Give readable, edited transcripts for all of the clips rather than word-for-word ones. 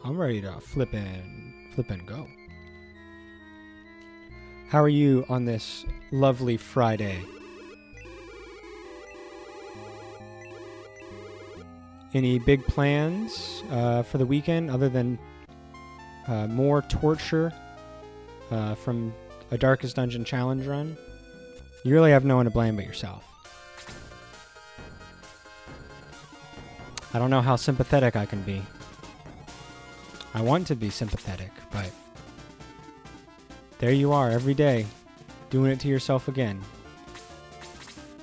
I'm ready to flip and go. How are you on this lovely Friday? Any big plans for the weekend other than more torture from a Darkest Dungeon challenge run? You really have no one to blame but yourself. I don't know how sympathetic I can be. I want to be sympathetic, but there you are every day, doing it to yourself again.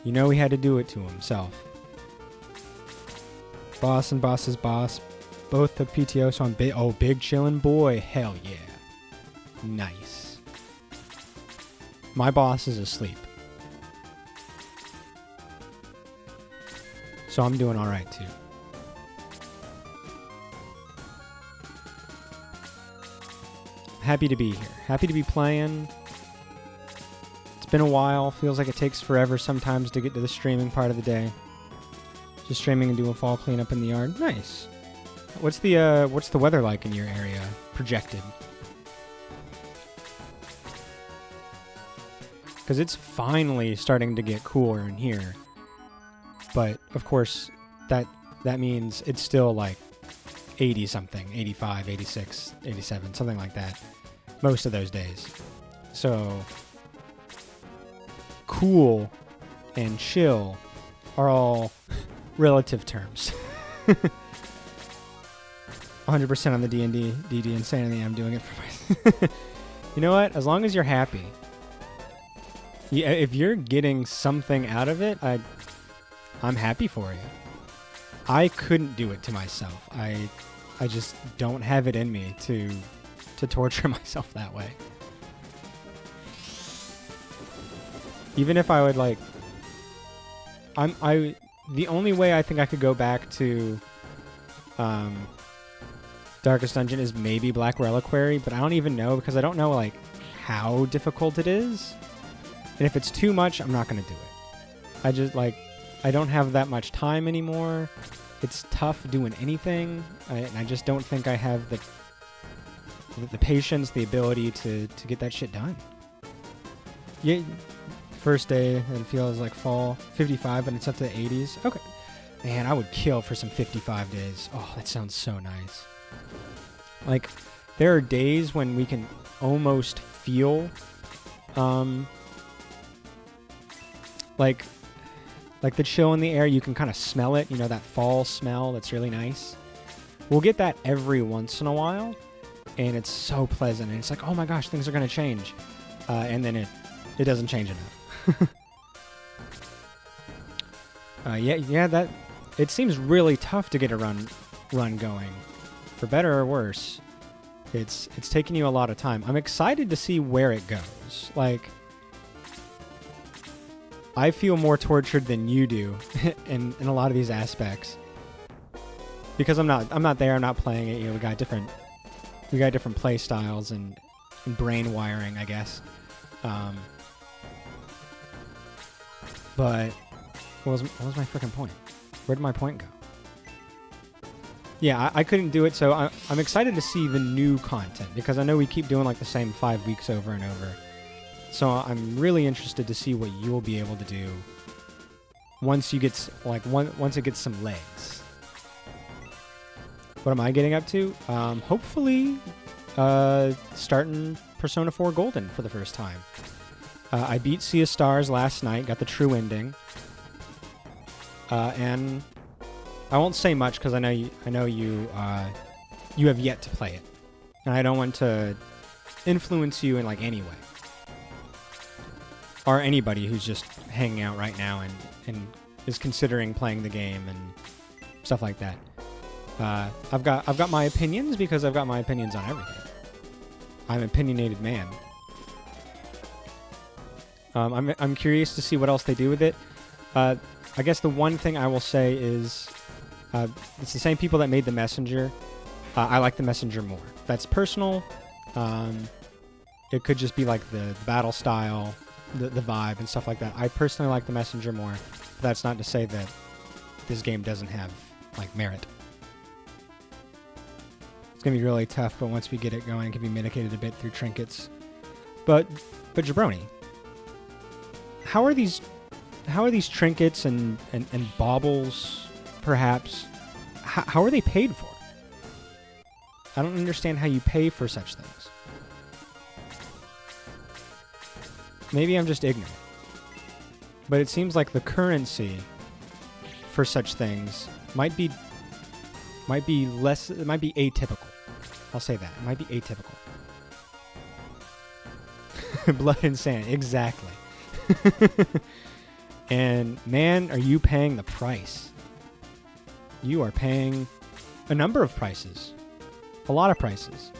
You know he had to do it to himself. Boss and boss's boss both took PTO, so I'm big chillin' boy. Hell yeah. Nice. My boss is asleep. So I'm doing alright too. Happy to be here. Happy to be playing. It's been a while. Feels like it takes forever sometimes to get to the streaming part of the day. Just streaming and doing fall cleanup in the yard. Nice. What's the weather like in your area? Projected. Because it's finally starting to get cooler in here. But, of course, that means it's still like 80 something, 85, 86, 87, something like that. Most of those days. So, cool and chill are all relative terms. 100% on the D&D, DD Insanity, I'm doing it for myself. You know what? As long as you're happy. Yeah, if you're getting something out of it, I'm happy for you. I couldn't do it to myself. I just don't have it in me to torture myself that way. Even if I would the only way I think I could go back to Darkest Dungeon is maybe Black Reliquary, but I don't even know because I don't know like how difficult it is. And if it's too much, I'm not going to do it. I don't have that much time anymore. It's tough doing anything, and I just don't think I have the patience, the ability to get that shit done. Yeah, first day, it feels like fall. 55, and it's up to the 80s. Okay. Man, I would kill for some 55 days. Oh, that sounds so nice. Like, there are days when we can almost feel, like the chill in the air. You can kind of smell it, that fall smell that's really nice. We'll get that every once in a while, and it's so pleasant, and it's like, oh my gosh, things are going to change. And then it doesn't change enough. That it seems really tough to get a run going. For better or worse, it's taking you a lot of time. I'm excited to see where it goes. Like, I feel more tortured than you do in a lot of these aspects because I'm not there. I'm not playing it. We got different play styles and brain wiring, I guess. But what was my freaking point? Where did my point go? Yeah, I couldn't do it, so I'm excited to see the new content because I know we keep doing like the same 5 weeks over and over. So I'm really interested to see what you'll be able to do once you get once it gets some legs. What am I getting up to? Hopefully, starting Persona 4 Golden for the first time. I beat Sea of Stars last night, got the true ending, and I won't say much because I know you have yet to play it, and I don't want to influence you in like any way. Or anybody who's just hanging out right now and is considering playing the game and stuff like that. I've got my opinions because I've got my opinions on everything. I'm an opinionated man. I'm curious to see what else they do with it. I guess the one thing I will say is it's the same people that made The Messenger. I like The Messenger more. That's personal. It could just be like the battle style, the vibe and stuff like that. I personally like The Messenger more. But that's not to say that this game doesn't have like merit. It's going to be really tough, but once we get it going, it can be mitigated a bit through trinkets. But Jabroni, how are these trinkets and baubles, perhaps, how are they paid for? I don't understand how you pay for such things. Maybe I'm just ignorant. But it seems like the currency for such things might be atypical. I'll say that. It might be atypical. Blood and sand, exactly. And man, are you paying the price. You are paying a number of prices. A lot of prices.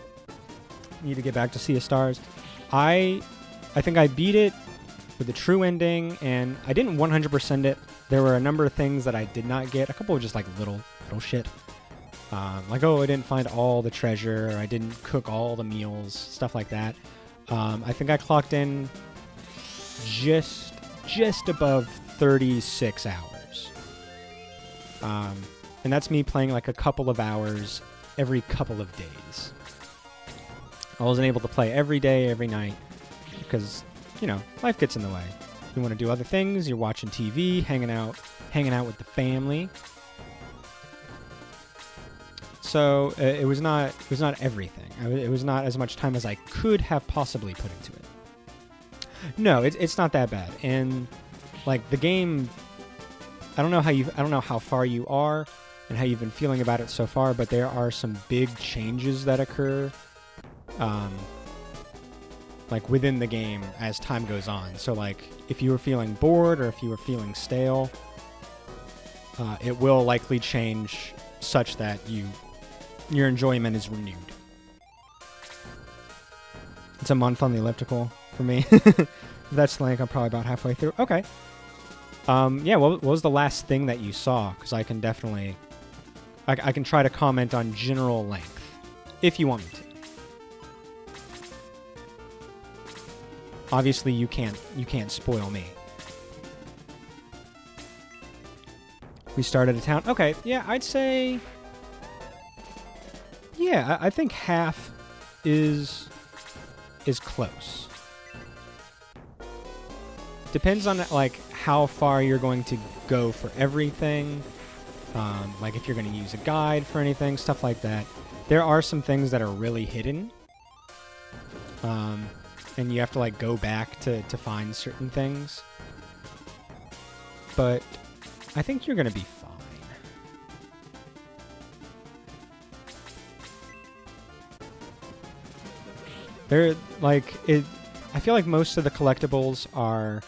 Need to get back to Sea of Stars. I think I beat it with a true ending, and I didn't 100% it. There were a number of things that I did not get. A couple of just like little shit. Like, oh, I didn't find all the treasure, or I didn't cook all the meals, stuff like that. I think I clocked in just above 36 hours. And that's me playing like a couple of hours every couple of days. I wasn't able to play every day, every night, because, you know, life gets in the way. You want to do other things, you're watching TV, hanging out with the family. So it was not everything. It was not as much time as I could have possibly put into it. No, it's not that bad. And like the game, I don't know how far you are and how you've been feeling about it so far, but there are some big changes that occur, like within the game as time goes on. So like if you were feeling bored or if you were feeling stale, it will likely change such that your enjoyment is renewed. It's a month on the elliptical for me. That's like I'm probably about halfway through. Okay. Yeah, what was the last thing that you saw? Because I can definitely... I can try to comment on general length, if you want me to. Obviously, you can't spoil me. We started a town. Okay, yeah, I'd say... Yeah, I think half is close. Depends on like how far you're going to go for everything. Like if you're going to use a guide for anything, stuff like that. There are some things that are really hidden. And you have to like go back to find certain things. But I think you're going to be fine. They're like it. I feel like most of the collectibles are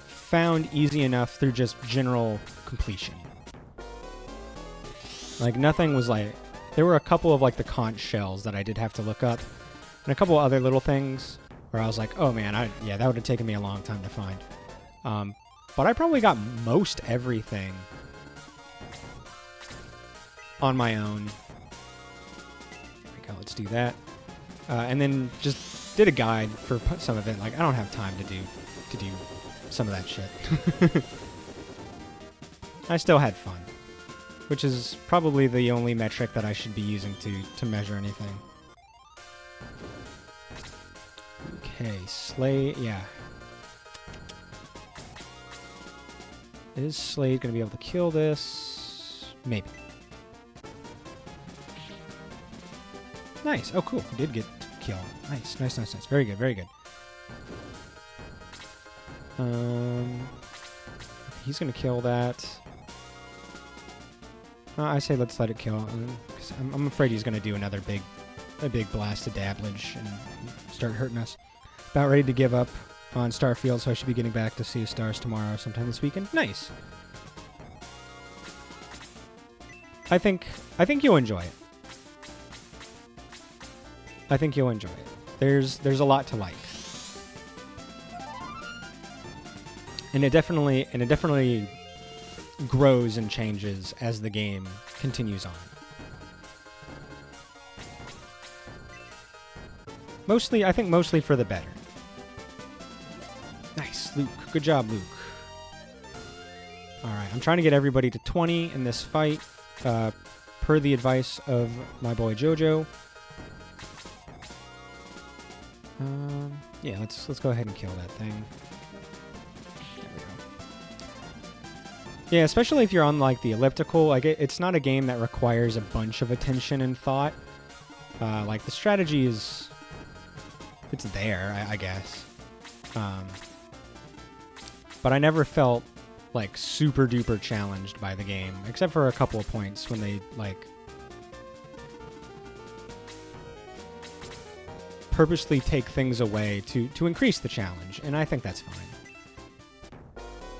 found easy enough through just general completion. Like nothing was like... There were a couple of like the conch shells that I did have to look up, and a couple of other little things where I was like, oh man, that would have taken me a long time to find. But I probably got most everything on my own. There we go, let's do that. And then just did a guide for some of it. Like I don't have time to do some of that shit. I still had fun, which is probably the only metric that I should be using to measure anything. Okay, Slade, yeah. Is Slade going to be able to kill this? Maybe. Nice. Oh, cool. He did get killed. Nice. Very good, very good. He's going to kill that. I say let's let it kill. 'Cause I'm afraid he's going to do a big blast of dabblage and start hurting us. About ready to give up on Starfield, so I should be getting back to Sea of Stars tomorrow sometime this weekend. Nice. I think you'll enjoy it. I think you'll enjoy it. There's a lot to like. And it definitely grows and changes as the game continues on. I think mostly for the better. Nice, Luke. Good job, Luke. Alright, I'm trying to get everybody to 20 in this fight per the advice of my boy Jojo. Yeah, let's go ahead and kill that thing. There we go. Yeah, especially if you're on like the elliptical, like it's not a game that requires a bunch of attention and thought. Like the strategy it's there, I guess. But I never felt like super duper challenged by the game, except for a couple of points when they like purposely take things away to increase the challenge, and I think that's fine.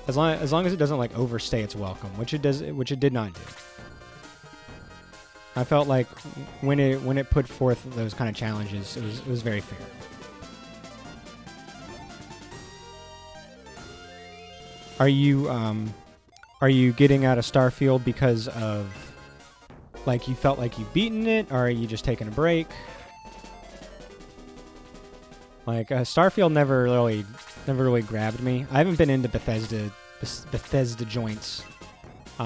As long as it doesn't like overstay its welcome, which it did not do. I felt like when it put forth those kind of challenges, it was very fair. Are you getting out of Starfield because of like you felt like you've beaten it, or are you just taking a break? Like Starfield never really grabbed me. I haven't been into Bethesda joints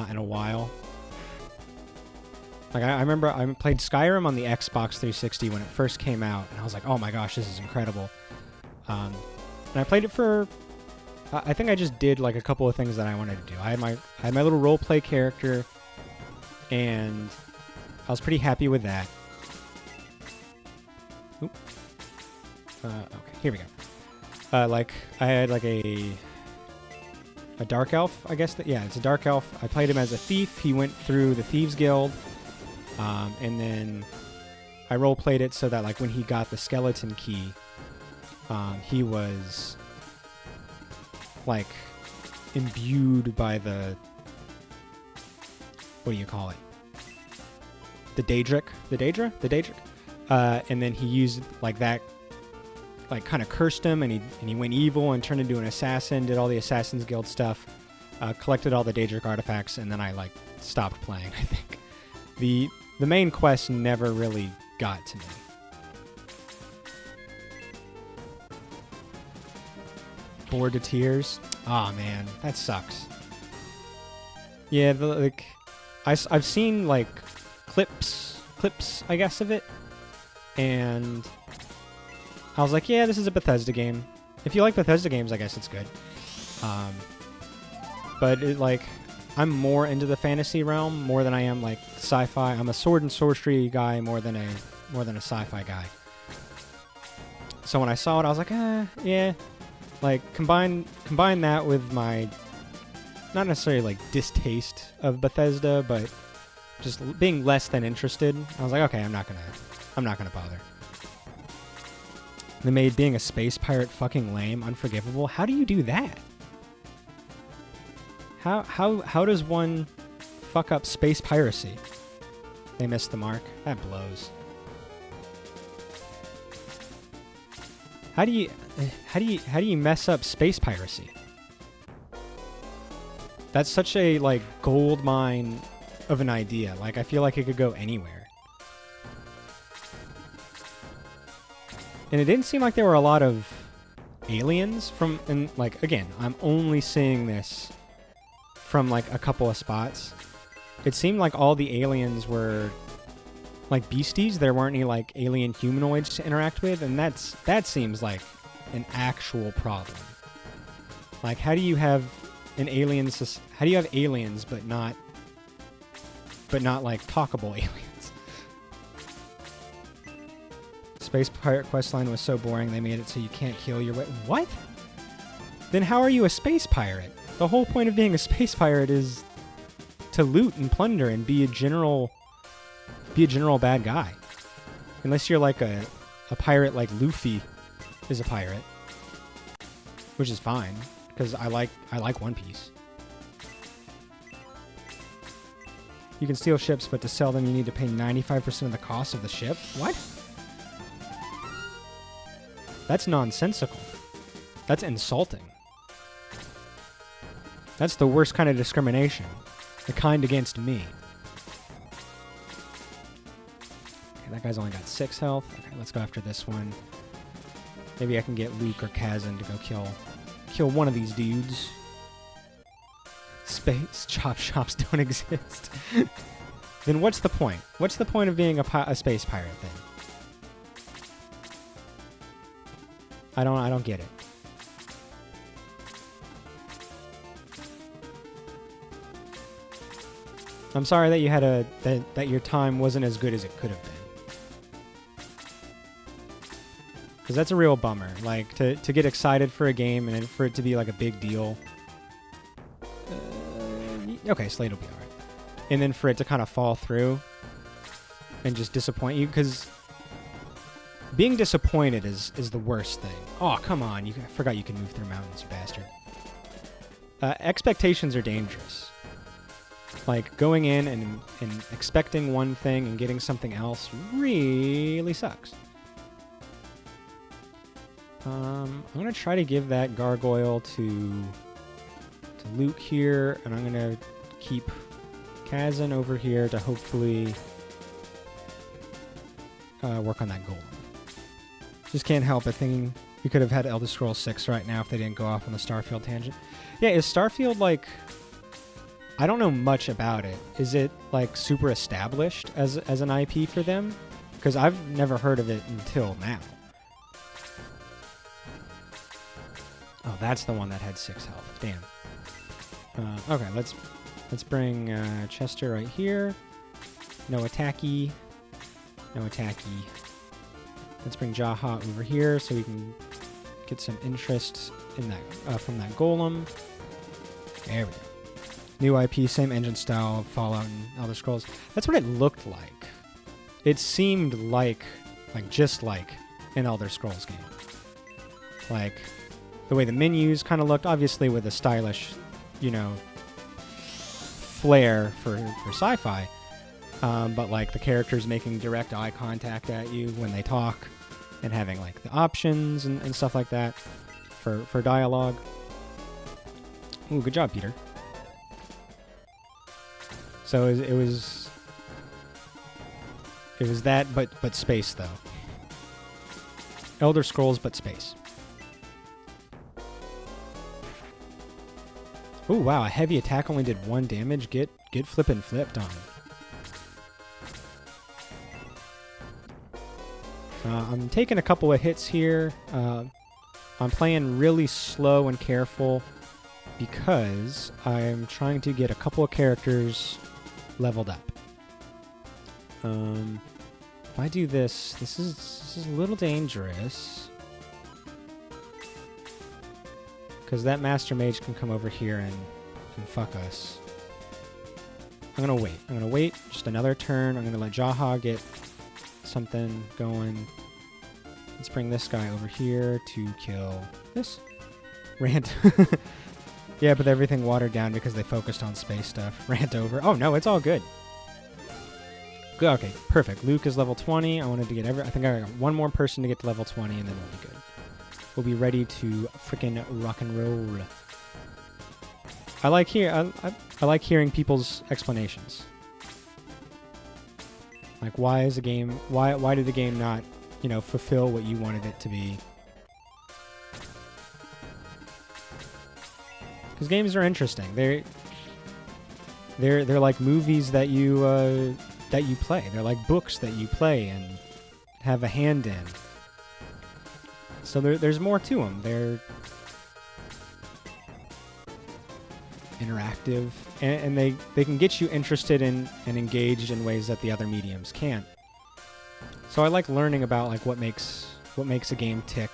in a while. Like I remember I played Skyrim on the Xbox 360 when it first came out, and I was like, oh my gosh, this is incredible. And I played it for. I think I just did like a couple of things that I wanted to do. I had my little role play character, and I was pretty happy with that. Oop. Okay, here we go. Like I had like a dark elf, I guess. It's a dark elf. I played him as a thief. He went through the Thieves Guild, and then I role played it so that like when he got the skeleton key, he was like imbued by the, what do you call it? The Daedric. And then he used like that, like kind of cursed him, and he went evil and turned into an assassin, did all the Assassin's Guild stuff, collected all the Daedric artifacts, and then I like stopped playing. I think the main quest never really got to me. Bored to tears. Oh man, that sucks. Yeah, I've seen like clips, I guess, of it, and I was like, yeah, this is a Bethesda game. If you like Bethesda games, I guess it's good. But I'm more into the fantasy realm more than I am like sci-fi. I'm a sword and sorcery guy more than a sci-fi guy. So when I saw it, I was like, yeah. Like combine that with my not necessarily like distaste of Bethesda, but just being less than interested. I was like, okay, I'm not gonna bother. They made being a space pirate fucking lame, unforgivable. How do you do that? How does one fuck up space piracy? They missed the mark. That blows. How do you mess up space piracy? That's such a like gold mine of an idea. Like I feel like it could go anywhere. And it didn't seem like there were a lot of aliens from, and like again, I'm only seeing this from like a couple of spots. It seemed like all the aliens were like beasties. There weren't any like alien humanoids to interact with, and that seems like an actual problem. Like how do you have aliens but not like talkable aliens? Space Pirate questline was so boring they made it so you can't kill your way. What? Then how are you a space pirate? The whole point of being a space pirate is to loot and plunder and be a general bad guy. Unless you're like a pirate like Luffy is a pirate. Which is fine, because I like One Piece. You can steal ships, but to sell them you need to pay 95% of the cost of the ship? What? That's nonsensical. That's insulting. That's the worst kind of discrimination. The kind against me. Okay, that guy's only got 6 health. Okay, let's go after this one. Maybe I can get Luke or Kazan to go kill one of these dudes. Space chop shops don't exist. then what's the point? What's the point of being a space pirate then? I don't get it. I'm sorry that you had that your time wasn't as good as it could have been. Because that's a real bummer. Like, to get excited for a game and for it to be like a big deal. Okay, Slate will be alright. And then for it to kind of fall through and just disappoint you. Because being disappointed is the worst thing. Oh, come on. I forgot you can move through mountains, you bastard. Expectations are dangerous. Like, going in and expecting one thing and getting something else really sucks. I'm going to try to give that gargoyle to Luke here, and I'm going to keep Kazan over here to hopefully work on that golem. Just can't help it thinking we could have had Elder Scrolls 6 right now if they didn't go off on the Starfield tangent. Yeah, is Starfield, like... I don't know much about it. Is it, like, super established as an IP for them? Because I've never heard of it until now. Oh, that's the one that had 6 health. Damn. Okay, let's bring Chester right here. No attacky. No attacky. Let's bring Jaha over here so we can get some interest in that from that golem. There we go. New IP, same engine style of Fallout and Elder Scrolls. That's what it looked like. It seemed like just like an Elder Scrolls game. Like, the way the menus kind of looked, obviously with a stylish, you know, flair for sci-fi. But, like, the characters making direct eye contact at you when they talk and having, like, the options and stuff like that for dialogue. Ooh, good job, Peter. So it was that, but space though. Elder Scrolls, but space. Ooh, wow! A heavy attack only did 1 damage. Get flippin' flipped on. I'm taking a couple of hits here. I'm playing really slow and careful because I'm trying to get a couple of characters leveled up. If I do this is a little dangerous because that Master Mage can come over here and fuck us. I'm gonna wait just another turn. I'm gonna let Jaha get something going. Let's bring this guy over here to kill this Rant. Yeah, but everything watered down because they focused on space stuff. Rant over. Oh, no, it's all good. Good. Okay, perfect. Luke is level 20. I wanted to get I think I got one more person to get to level 20, and then we'll be good. We'll be ready to frickin' rock and roll. I like hearing people's explanations. Like, why is the game... Why did the game not, you know, fulfill what you wanted it to be? Because games are interesting. They're like movies that you play. They're like books that you play and have a hand in. So there's more to them. They're interactive, and they can get you interested in and engaged in ways that the other mediums can't. So I like learning about like what makes a game tick.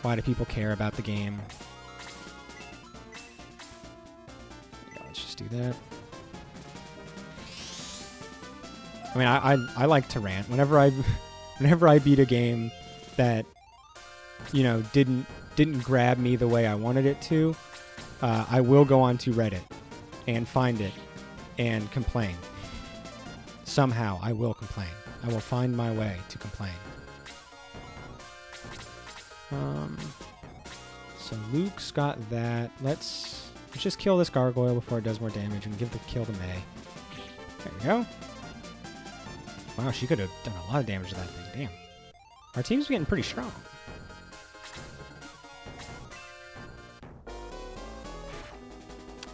Why do people care about the game? Do that. I mean, I like to rant whenever I beat a game that, you know, didn't grab me the way I wanted it to. I will go on to Reddit and find it and complain. Somehow I will complain. I will find my way to complain. So Luke's got that. Let's just kill this gargoyle before it does more damage and give the kill to May. There we go. Wow, she could have done a lot of damage to that thing. Damn. Our team's getting pretty strong. I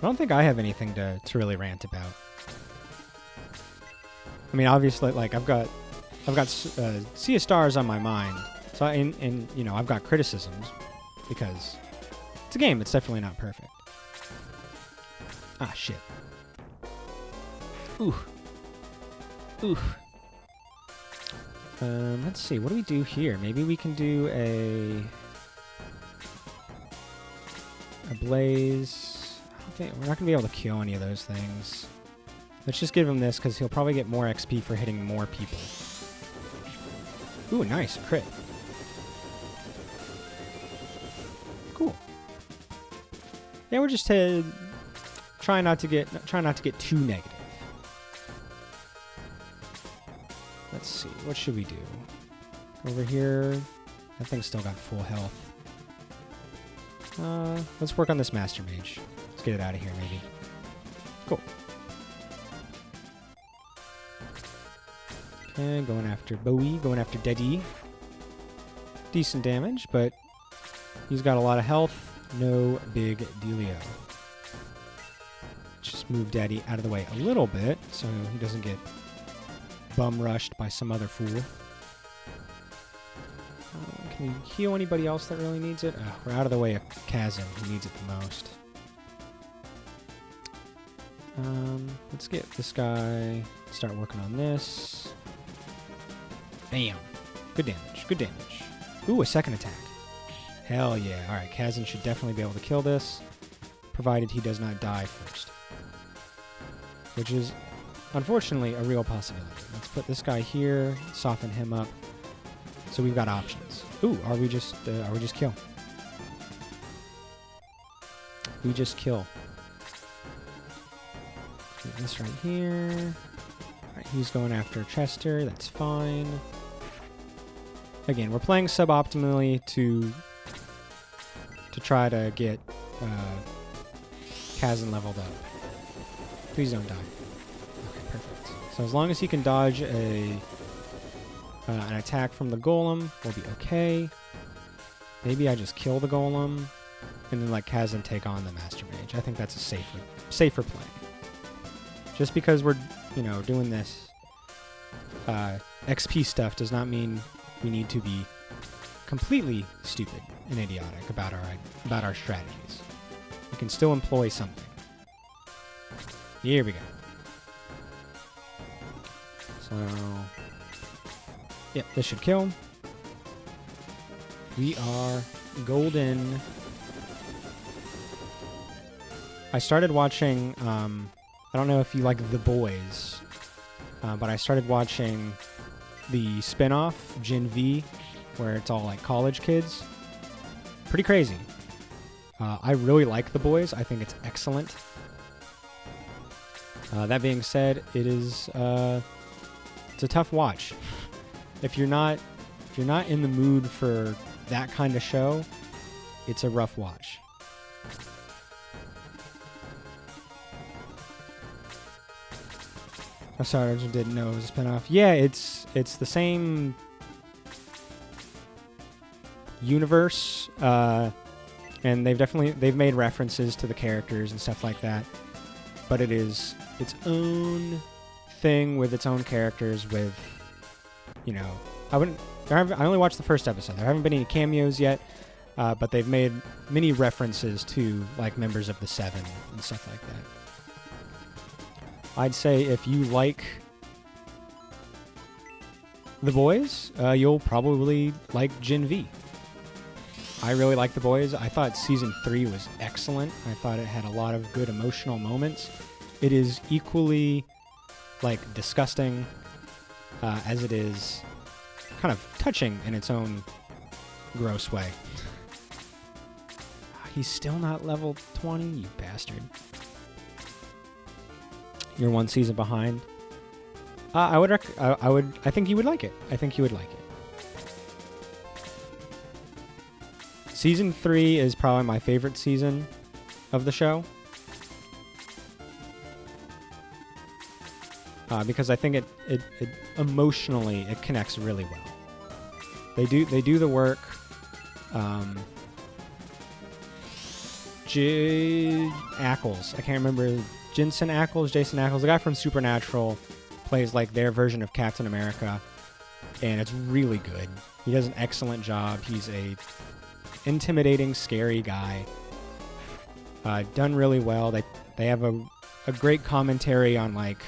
don't think I have anything to really rant about. I mean, obviously, like I've got Sea of Stars on my mind, so and you know I've got criticisms because it's a game. It's definitely not perfect. Ah, shit. Ooh. Ooh. Let's see. What do we do here? Maybe we can do a blaze. I don't think we're not gonna be able to kill any of those things. Let's just give him this because he'll probably get more XP for hitting more people. Ooh, nice crit. Cool. Yeah, we're just try not to get too negative. Let's see. What should we do? Over here, that thing's still got full health. Let's work on this Master Mage. Let's get it out of here, maybe. Cool. Okay, going after Bowie, going after Daddy. Decent damage, but he's got a lot of health. No big dealio. Just move Daddy out of the way a little bit so he doesn't get bum rushed by some other fool. Can we heal anybody else that really needs it? We're out of the way of Kazan, who needs it the most. Let's get this guy, start working on this. Bam. Good damage, good damage. Ooh, a second attack. Hell yeah. Alright, Kazan should definitely be able to kill this, provided he does not die first. Which is, unfortunately, a real possibility. Let's put this guy here, soften him up. So we've got options. Ooh, are we just kill? We just kill. Put this right here. Alright, he's going after Chester, that's fine. Again, we're playing suboptimally to try to get Kazan leveled up. Please don't die. Okay, perfect. So as long as he can dodge an attack from the golem, we'll be okay. Maybe I just kill the golem and then let Kazan take on the Master Mage. I think that's a safer play. Just because we're, doing this XP stuff does not mean we need to be completely stupid and idiotic about our strategies. We can still employ something. Here we go. So, yep, this should kill. We are golden. I started watching, I don't know if you like The Boys, but I started watching the spin-off, Gen V, where it's all like college kids. Pretty crazy. I really like The Boys. I think it's excellent. That being said, it's a tough watch. If you're not in the mood for that kind of show, it's a rough watch. I'm sorry, I just didn't know it was a spinoff. Yeah, it's the same universe, and they've made references to the characters and stuff like that. But it is its own thing with its own characters. With, I only watched the first episode. There haven't been any cameos yet, but they've made many references to like members of the Seven and stuff like that. I'd say if you like The Boys, you'll probably like Gen V. I really like The Boys. I thought Season 3 was excellent. I thought it had a lot of good emotional moments. It is equally, disgusting as it is kind of touching in its own gross way. He's still not level 20, you bastard. You're one season behind. I think you would like it. I think you would like it. Season 3 is probably my favorite season of the show. Because I think it emotionally it connects really well. They do the work. Ackles. I can't remember. Jason Ackles, the guy from Supernatural, plays like their version of Captain America, and it's really good. He does an excellent job. He's a intimidating, scary guy. Done really well. They have a great commentary on like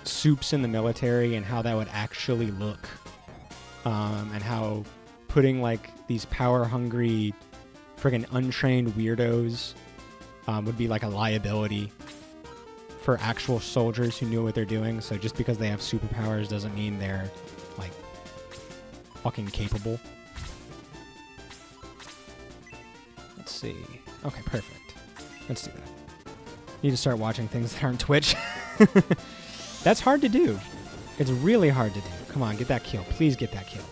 soups in the military and how that would actually look, and how putting like these power-hungry, friggin' untrained weirdos would be like a liability for actual soldiers who knew what they're doing. So just because they have superpowers doesn't mean they're like fucking capable. Let's see. Okay, perfect. Let's do that. Need to start watching things that aren't Twitch. That's hard to do. It's really hard to do. Come on, get that kill. Please get that kill.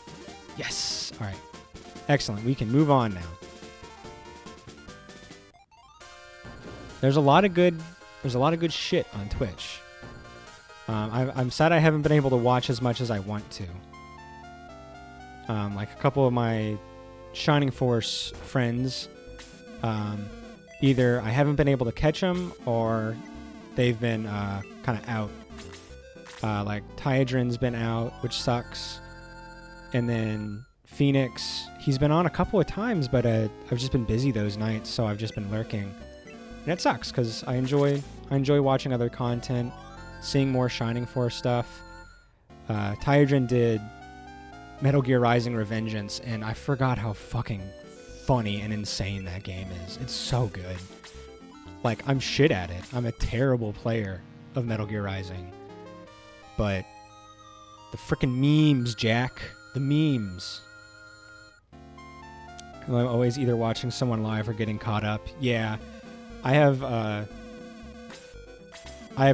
Yes. All right. Excellent. We can move on now. There's a lot of good shit on Twitch. I'm sad I haven't been able to watch as much as I want to. Like a couple of my Shining Force friends, either I haven't been able to catch them or they've been kind of out. Like Tyadrin's been out, which sucks. And then Phoenix, he's been on a couple of times, but I've just been busy those nights, so I've just been lurking. And it sucks because I enjoy watching other content, seeing more Shining Force stuff. Tyadrin did Metal Gear Rising: Revengeance, and I forgot how fucking funny and insane that game is. It's so good. Like, I'm shit at it. I'm a terrible player of Metal Gear Rising. But the frickin' memes, Jack. The memes. I'm always either watching someone live or getting caught up. Yeah. I have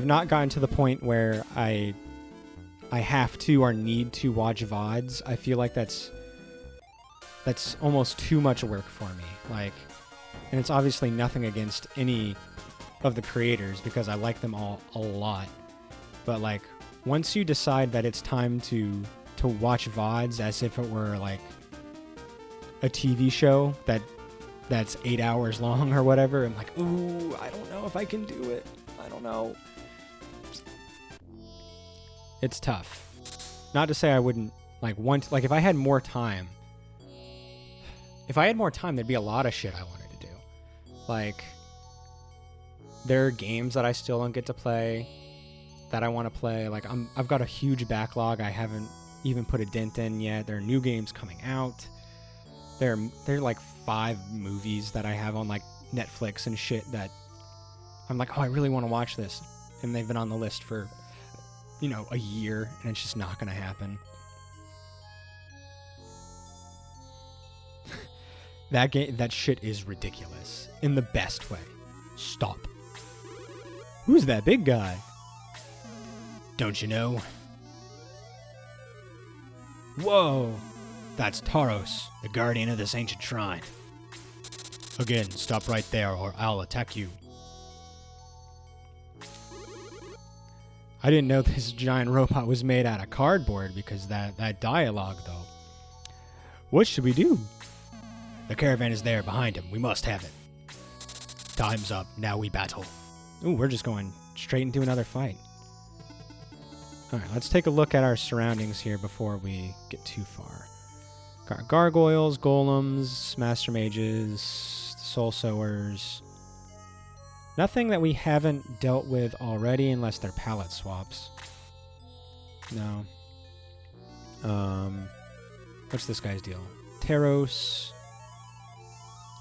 not gotten to the point where I have to or need to watch VODs. I feel like that's almost too much work for me. Like, and it's obviously nothing against any of the creators because I like them all a lot. But like, once you decide that it's time to watch VODs as if it were like a TV show that's 8 hours long or whatever, I'm like, ooh, I don't know if I can do it. I don't know. It's tough. Not to say I wouldn't like if I had more time. If I had more time, there'd be a lot of shit I wanted to do. Like, there are games that I still don't get to play that I want to play. Like, I've got a huge backlog I haven't even put a dent in yet. There are new games coming out. There are like 5 movies that I have on like Netflix and shit that I'm like, oh, I really want to watch this. And they've been on the list for, a year, and it's just not going to happen. That shit is ridiculous. In the best way. Stop. Who's that big guy? Don't you know? Whoa! That's Taros, the guardian of this ancient shrine. Again, stop right there or I'll attack you. I didn't know this giant robot was made out of cardboard because that dialogue, though. What should we do? The caravan is there behind him. We must have it. Time's up. Now we battle. Ooh, we're just going straight into another fight. Alright, let's take a look at our surroundings here before we get too far. Got gargoyles, golems, master mages, soul sowers. Nothing that we haven't dealt with already unless they're palette swaps. No. What's this guy's deal? Taros.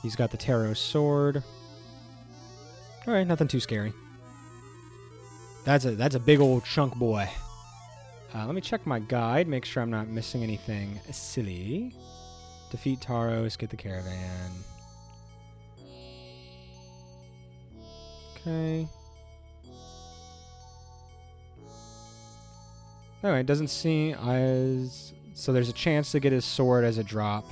He's got the Taros sword. Alright, nothing too scary. That's a big old chunk boy. Let me check my guide, make sure I'm not missing anything silly. Defeat Taros, get the caravan. Okay. Alright, doesn't seem as... So there's a chance to get his sword as a drop.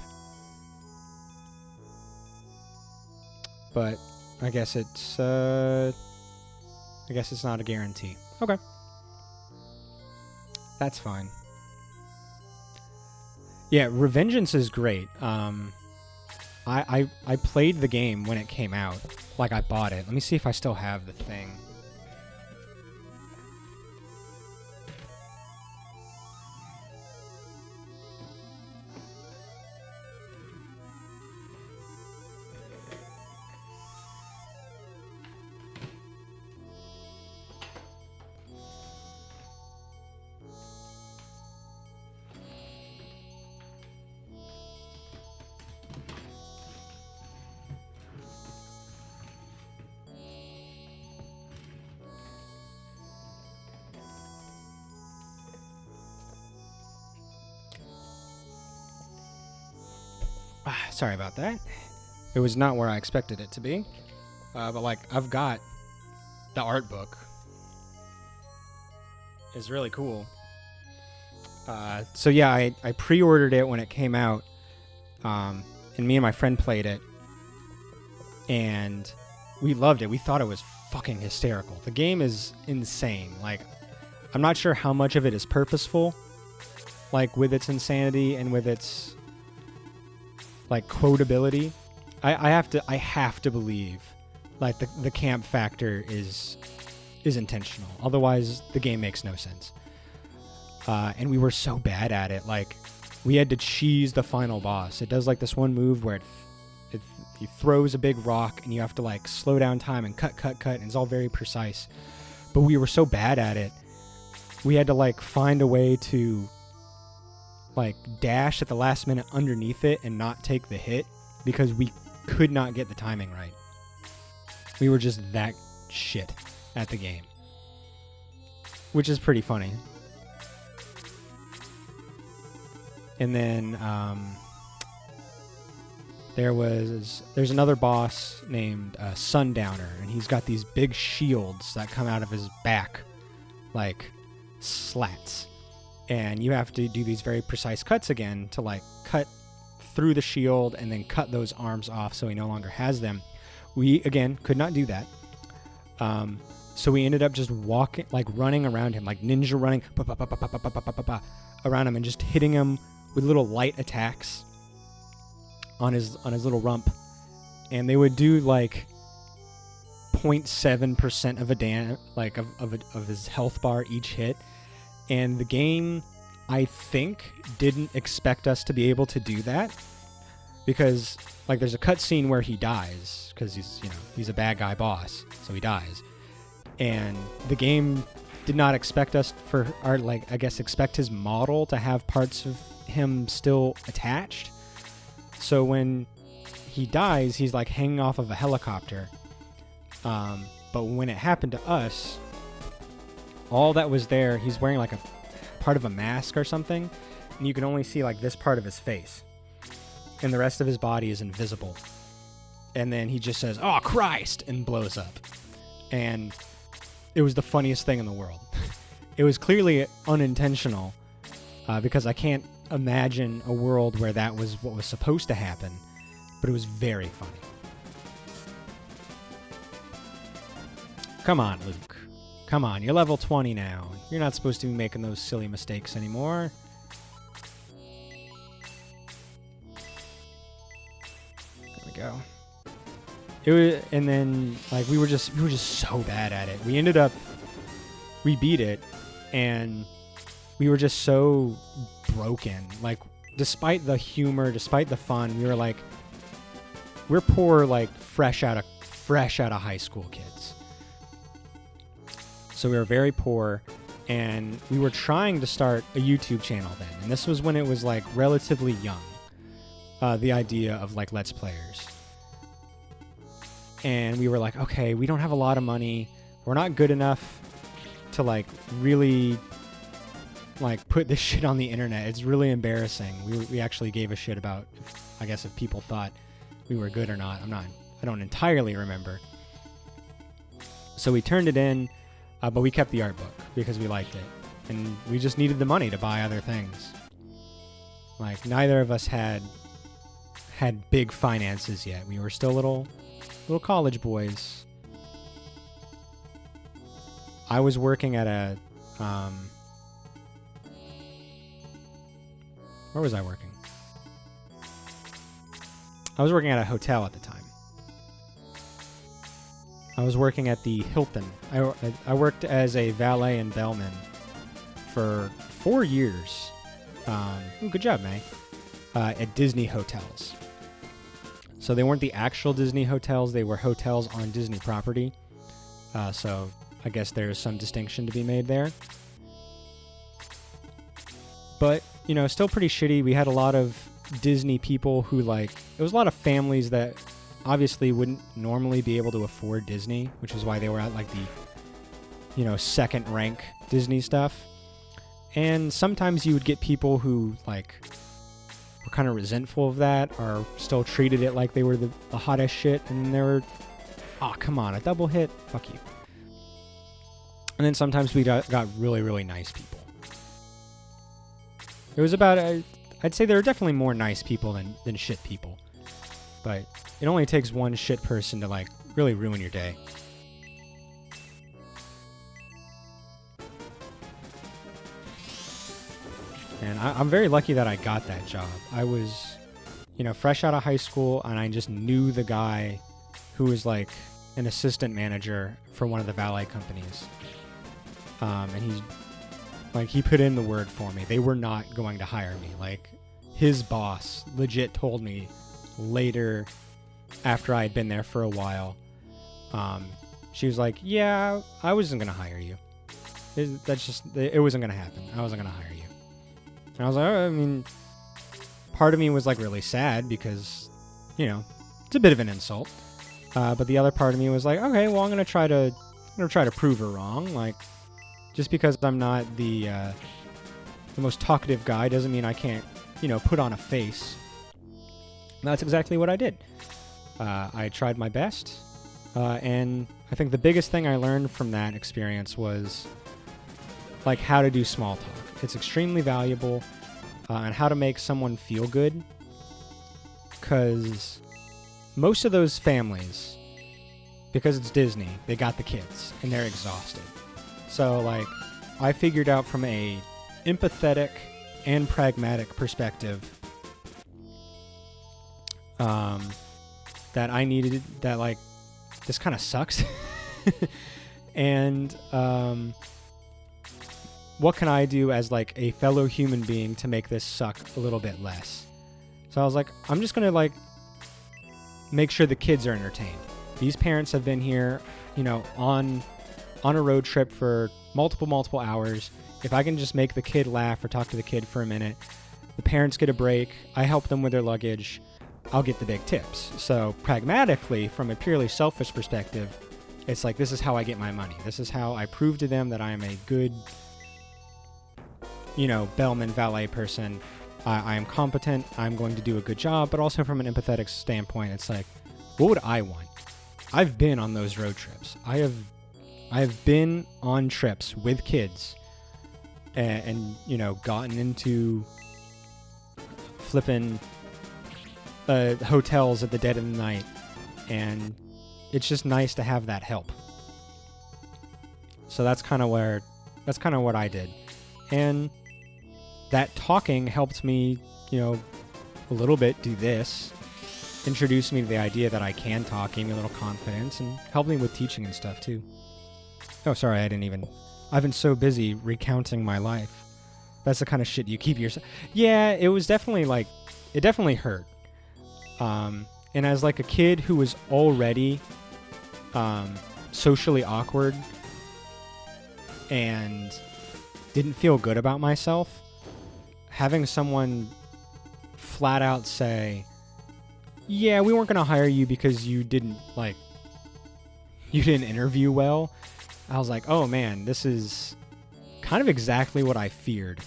But I guess it's not a guarantee. Okay. That's fine. Yeah, Revengeance is great. I played the game when it came out. Like, I bought it. Let me see if I still have the thing. Sorry about that. It was not where I expected it to be. But like, I've got the art book. It's really cool. So yeah, I pre-ordered it when it came out. And me and my friend played it. And we loved it. We thought it was fucking hysterical. The game is insane. Like, I'm not sure how much of it is purposeful. Like, with its insanity and with its, like, quotability. I have to believe, like, the camp factor is intentional. Otherwise, the game makes no sense. And we were so bad at it. Like, we had to cheese the final boss. It does, like, this one move where he throws a big rock, and you have to, like, slow down time and cut, and it's all very precise. But we were so bad at it, we had to, like, find a way to, like, dash at the last minute underneath it and not take the hit because we could not get the timing right. We were just that shit at the game, which is pretty funny. And then there's another boss named Sundowner, and he's got these big shields that come out of his back like slats. And you have to do these very precise cuts again to, like, cut through the shield and then cut those arms off so he no longer has them. We, again, could not do that. So we ended up just running around him, like ninja running around him and just hitting him with little light attacks on his little rump. And they would do, like, 0.7% of a of his health bar each hit. And the game, I think, didn't expect us to be able to do that because, like, there's a cutscene where he dies because he's a bad guy boss, so he dies. And the game did not expect us expect his model to have parts of him still attached. So when he dies, he's, like, hanging off of a helicopter. But when it happened to us, all that was there, he's wearing, like, a part of a mask or something, and you can only see, like, this part of his face. And the rest of his body is invisible. And then he just says, "Oh, Christ!" and blows up. And it was the funniest thing in the world. It was clearly unintentional, because I can't imagine a world where that was what was supposed to happen, but it was very funny. Come on, Luke. Come on, you're level 20 now. You're not supposed to be making those silly mistakes anymore. There we go. And then, like, we were just so bad at it. We beat it, and we were just so broken. Like, despite the humor, despite the fun, we were like, we're poor, like, fresh out of high school kids. So we were very poor, and we were trying to start a YouTube channel then. And this was when it was, like, relatively young, the idea of, like, Let's Players. And we were like, okay, we don't have a lot of money. We're not good enough to, like, really, like, put this shit on the internet. It's really embarrassing. We actually gave a shit about, I guess, if people thought we were good or not. I don't entirely remember. So we turned it in. But we kept the art book because we liked it. And we just needed the money to buy other things. Like, neither of us had big finances yet. We were still little college boys. I was working at a... where was I working? I was working at a hotel at the time. I was working at the Hilton. I worked as a valet and bellman for 4 years. Good job, May. At Disney hotels. So they weren't the actual Disney hotels. They were hotels on Disney property. So I guess there's some distinction to be made there. But, still pretty shitty. We had a lot of Disney people who, like... There was a lot of families that... obviously wouldn't normally be able to afford Disney, which is why they were at, like, the, second rank Disney stuff. And sometimes you would get people who were kind of resentful of that, or still treated it like they were the hottest shit, and they were, oh, come on, a double hit? Fuck you. And then sometimes we got really, really nice people. It was about, I'd say there are definitely more nice people than shit people. But it only takes one shit person to, like, really ruin your day. And I'm very lucky that I got that job. I was, fresh out of high school, and I just knew the guy who was, like, an assistant manager for one of the valet companies. And he put in the word for me. They were not going to hire me. Like, his boss legit told me later, after I had been there for a while, she was like, yeah, I wasn't going to hire you. It wasn't going to happen. I wasn't going to hire you. And I was like, oh, I mean, part of me was, like, really sad because, it's a bit of an insult. But the other part of me was like, okay, well, I'm going to try to prove her wrong. Like, just because I'm not the most talkative guy doesn't mean I can't, put on a face. And that's exactly what I did. I tried my best. And I think the biggest thing I learned from that experience was, like, how to do small talk. It's extremely valuable, and how to make someone feel good. Because most of those families, because it's Disney, they got the kids, and they're exhausted. So, like, I figured out from a empathetic and pragmatic perspective that I needed, that, like, this kind of sucks. And what can I do as, like, a fellow human being to make this suck a little bit less? So I was like, I'm just going to, like, make sure the kids are entertained. These parents have been here, on a road trip for multiple hours. If I can just make the kid laugh or talk to the kid for a minute, the parents get a break, I help them with their luggage, I'll get the big tips. So pragmatically, from a purely selfish perspective, it's like, this is how I get my money. This is how I prove to them that I am a good, bellman valet person. I am competent. I'm going to do a good job. But also from an empathetic standpoint, it's like, what would I want? I've been on those road trips. I have been on trips with kids and gotten into flipping hotels at the dead of the night. And it's just nice to have that help. So that's kind of what I did. And that talking helped me, a little bit do this. Introduced me to the idea that I can talk, gave me a little confidence, and helped me with teaching and stuff too. Oh, sorry, I've been so busy recounting my life. That's the kind of shit you keep yourself. Yeah, it was definitely, like, it definitely hurt. And as, like, a kid who was already socially awkward and didn't feel good about myself, having someone flat out say, yeah, we weren't going to hire you because you didn't interview well. I was like, oh man, this is kind of exactly what I feared.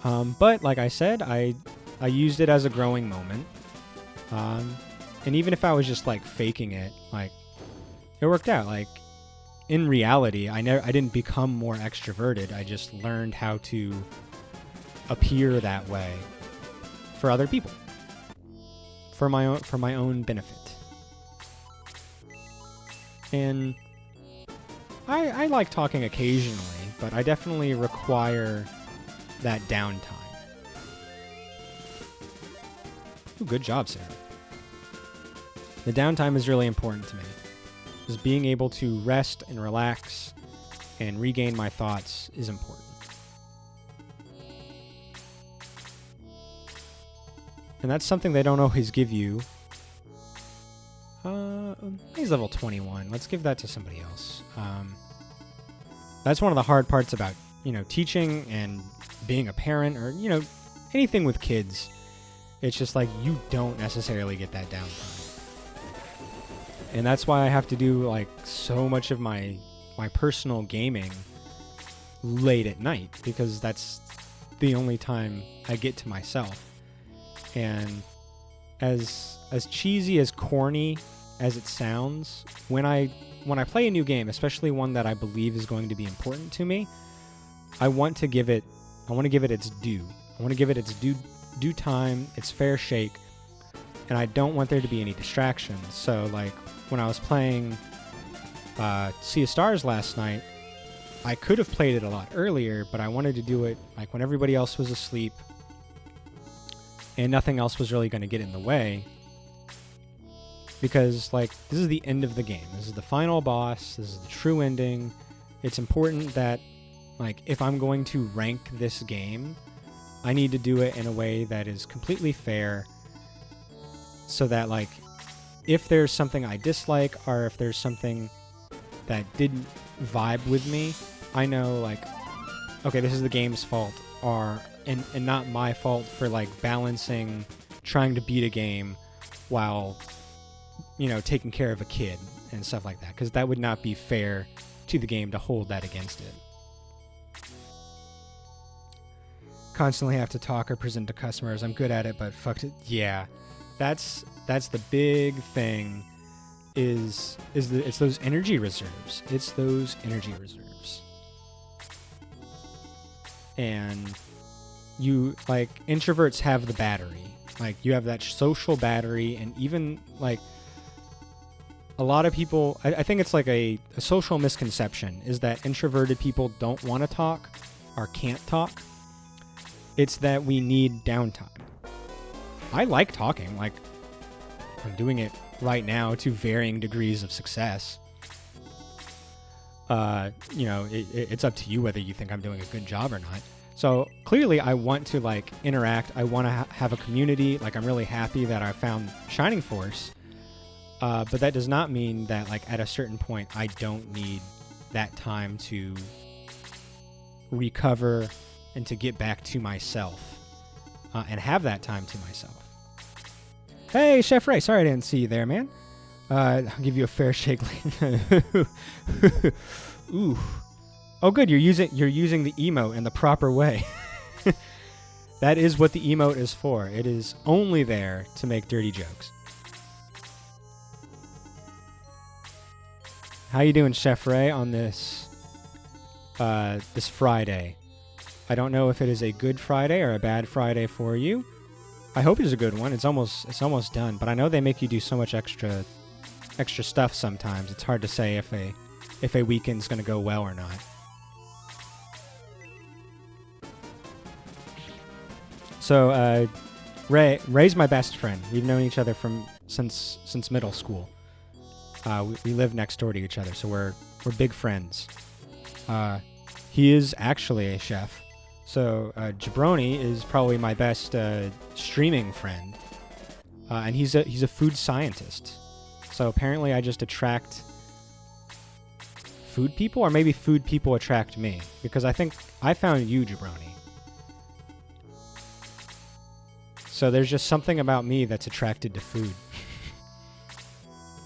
But like I said, I used it as a growing moment. And even if I was just, like, faking it, like, it worked out. Like, in reality, I didn't become more extroverted. I just learned how to appear that way for other people, for my own benefit. And I like talking occasionally, but I definitely require that downtime. Ooh, good job, Sarah. The downtime is really important to me. Just being able to rest and relax and regain my thoughts is important. And that's something they don't always give you. He's level 21. Let's give that to somebody else. That's one of the hard parts about, teaching and being a parent, or, anything with kids. It's just like, you don't necessarily get that downtime. And that's why I have to do, like, so much of my personal gaming late at night, because that's the only time I get to myself. And as cheesy, as corny as it sounds, when I play a new game, especially one that I believe is going to be important to me, I want to give it its due. I want to give it its due time, its fair shake, and I don't want there to be any distractions. So like when I was playing Sea of Stars last night, I could have played it a lot earlier, but I wanted to do it like when everybody else was asleep and nothing else was really going to get in the way. Because like this is the end of the game. This is the final boss. This is the true ending. It's important that like if I'm going to rank this game, I need to do it in a way that is completely fair, so that like if there's something I dislike or if there's something that didn't vibe with me, I know like, okay, this is the game's fault, or and not my fault for like balancing trying to beat a game while, you know, taking care of a kid and stuff like that, because that would not be fair to the game to hold that against it. Constantly have to talk or present to customers. I'm good at it, but fuck it. Yeah, that's the big thing. It's those energy reserves. It's those energy reserves. And you like introverts have the battery. Like you have that social battery, and even like a lot of people, I think it's like a social misconception is that introverted people don't want to talk or can't talk. It's that we need downtime. I like talking. Like, I'm doing it right now to varying degrees of success. You know, it's up to you whether you think I'm doing a good job or not. So clearly I want to like interact. I want to have a community. Like I'm really happy that I found Shining Force. But that does not mean that like at a certain point I don't need that time to recover and to get back to myself and have that time to myself. Hey, Chef Ray, sorry I didn't see you there, man. I'll give you a fair shake. Ooh. Oh, good. You're using the emote in the proper way. That is what the emote is for. It is only there to make dirty jokes. How you doing, Chef Ray, on this this Friday? I don't know if it is a good Friday or a bad Friday for you. I hope it's a good one. It's almost done, but I know they make you do so much extra stuff sometimes. It's hard to say if a weekend's going to go well or not. So Ray's my best friend. We've known each other since middle school. We live next door to each other, so we're big friends. He is actually a chef. So Jabroni is probably my best streaming friend, and he's a food scientist. So apparently I just attract food people, or maybe food people attract me, because I think I found you, Jabroni. So there's just something about me that's attracted to food.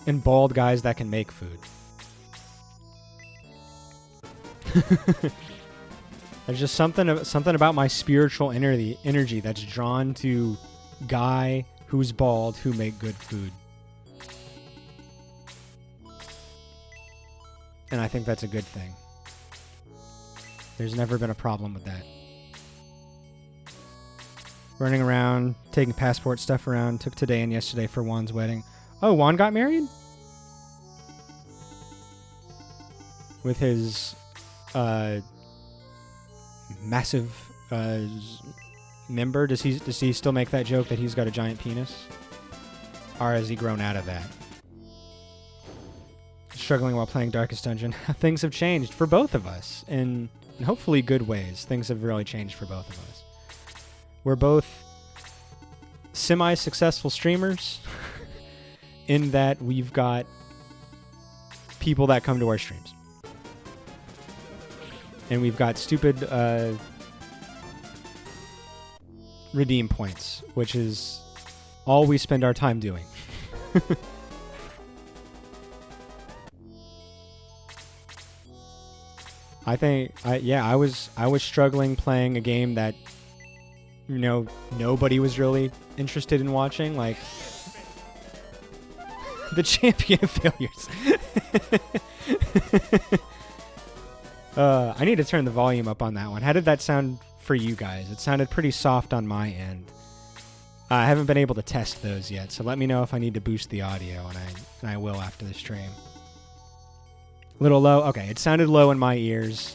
And bald guys that can make food. There's just something about my spiritual energy that's drawn to guy who's bald who make good food. And I think that's a good thing. There's never been a problem with that. Running around, taking passport stuff around. Took today and yesterday for Juan's wedding. Oh, Juan got married? With his massive member. Does he still make that joke that he's got a giant penis? Or has he grown out of that? Struggling while playing Darkest Dungeon. Things have changed for both of us in hopefully good ways. Things have really changed for both of us. We're both semi-successful streamers in that we've got people that come to our streams. And we've got stupid redeem points, which is all we spend our time doing. I was struggling playing a game that nobody was really interested in watching. Like, the champion of failures. I need to turn the volume up on that one. How did that sound for you guys? It sounded pretty soft on my end. I haven't been able to test those yet, so let me know if I need to boost the audio, and I will after the stream. A little low? Okay, it sounded low in my ears,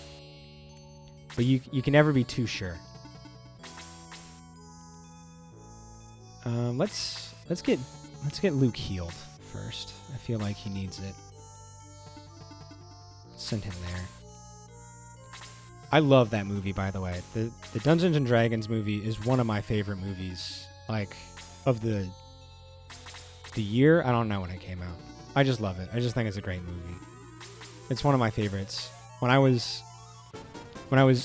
but you can never be too sure. Let's get Luke healed first. I feel like he needs it. Send him there. I love that movie, by the way. The Dungeons and Dragons movie is one of my favorite movies, like, of the year. I don't know when it came out. I just love it. I just think it's a great movie. It's one of my favorites. When I was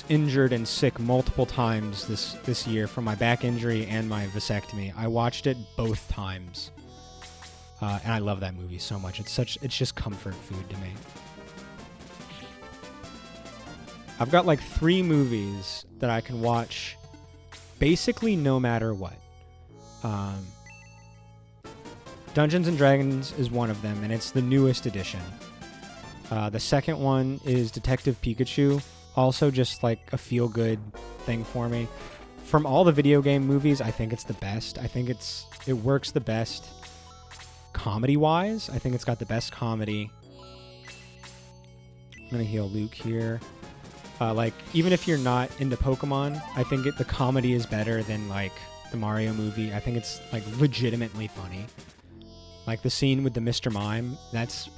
injured and sick multiple times this year from my back injury and my vasectomy, I watched it both times. And I love that movie so much. It's just comfort food to me. I've got like 3 movies that I can watch basically no matter what. Dungeons and Dragons is one of them, and it's the newest edition. The second one is Detective Pikachu, also just like a feel-good thing for me. From all the video game movies, I think it's the best. I think it works the best comedy-wise. I think it's got the best comedy. I'm gonna heal Luke here. Like, even if you're not into Pokemon, I think the comedy is better than, like, the Mario movie. I think it's, like, legitimately funny. Like, the scene with the Mr. Mime, that's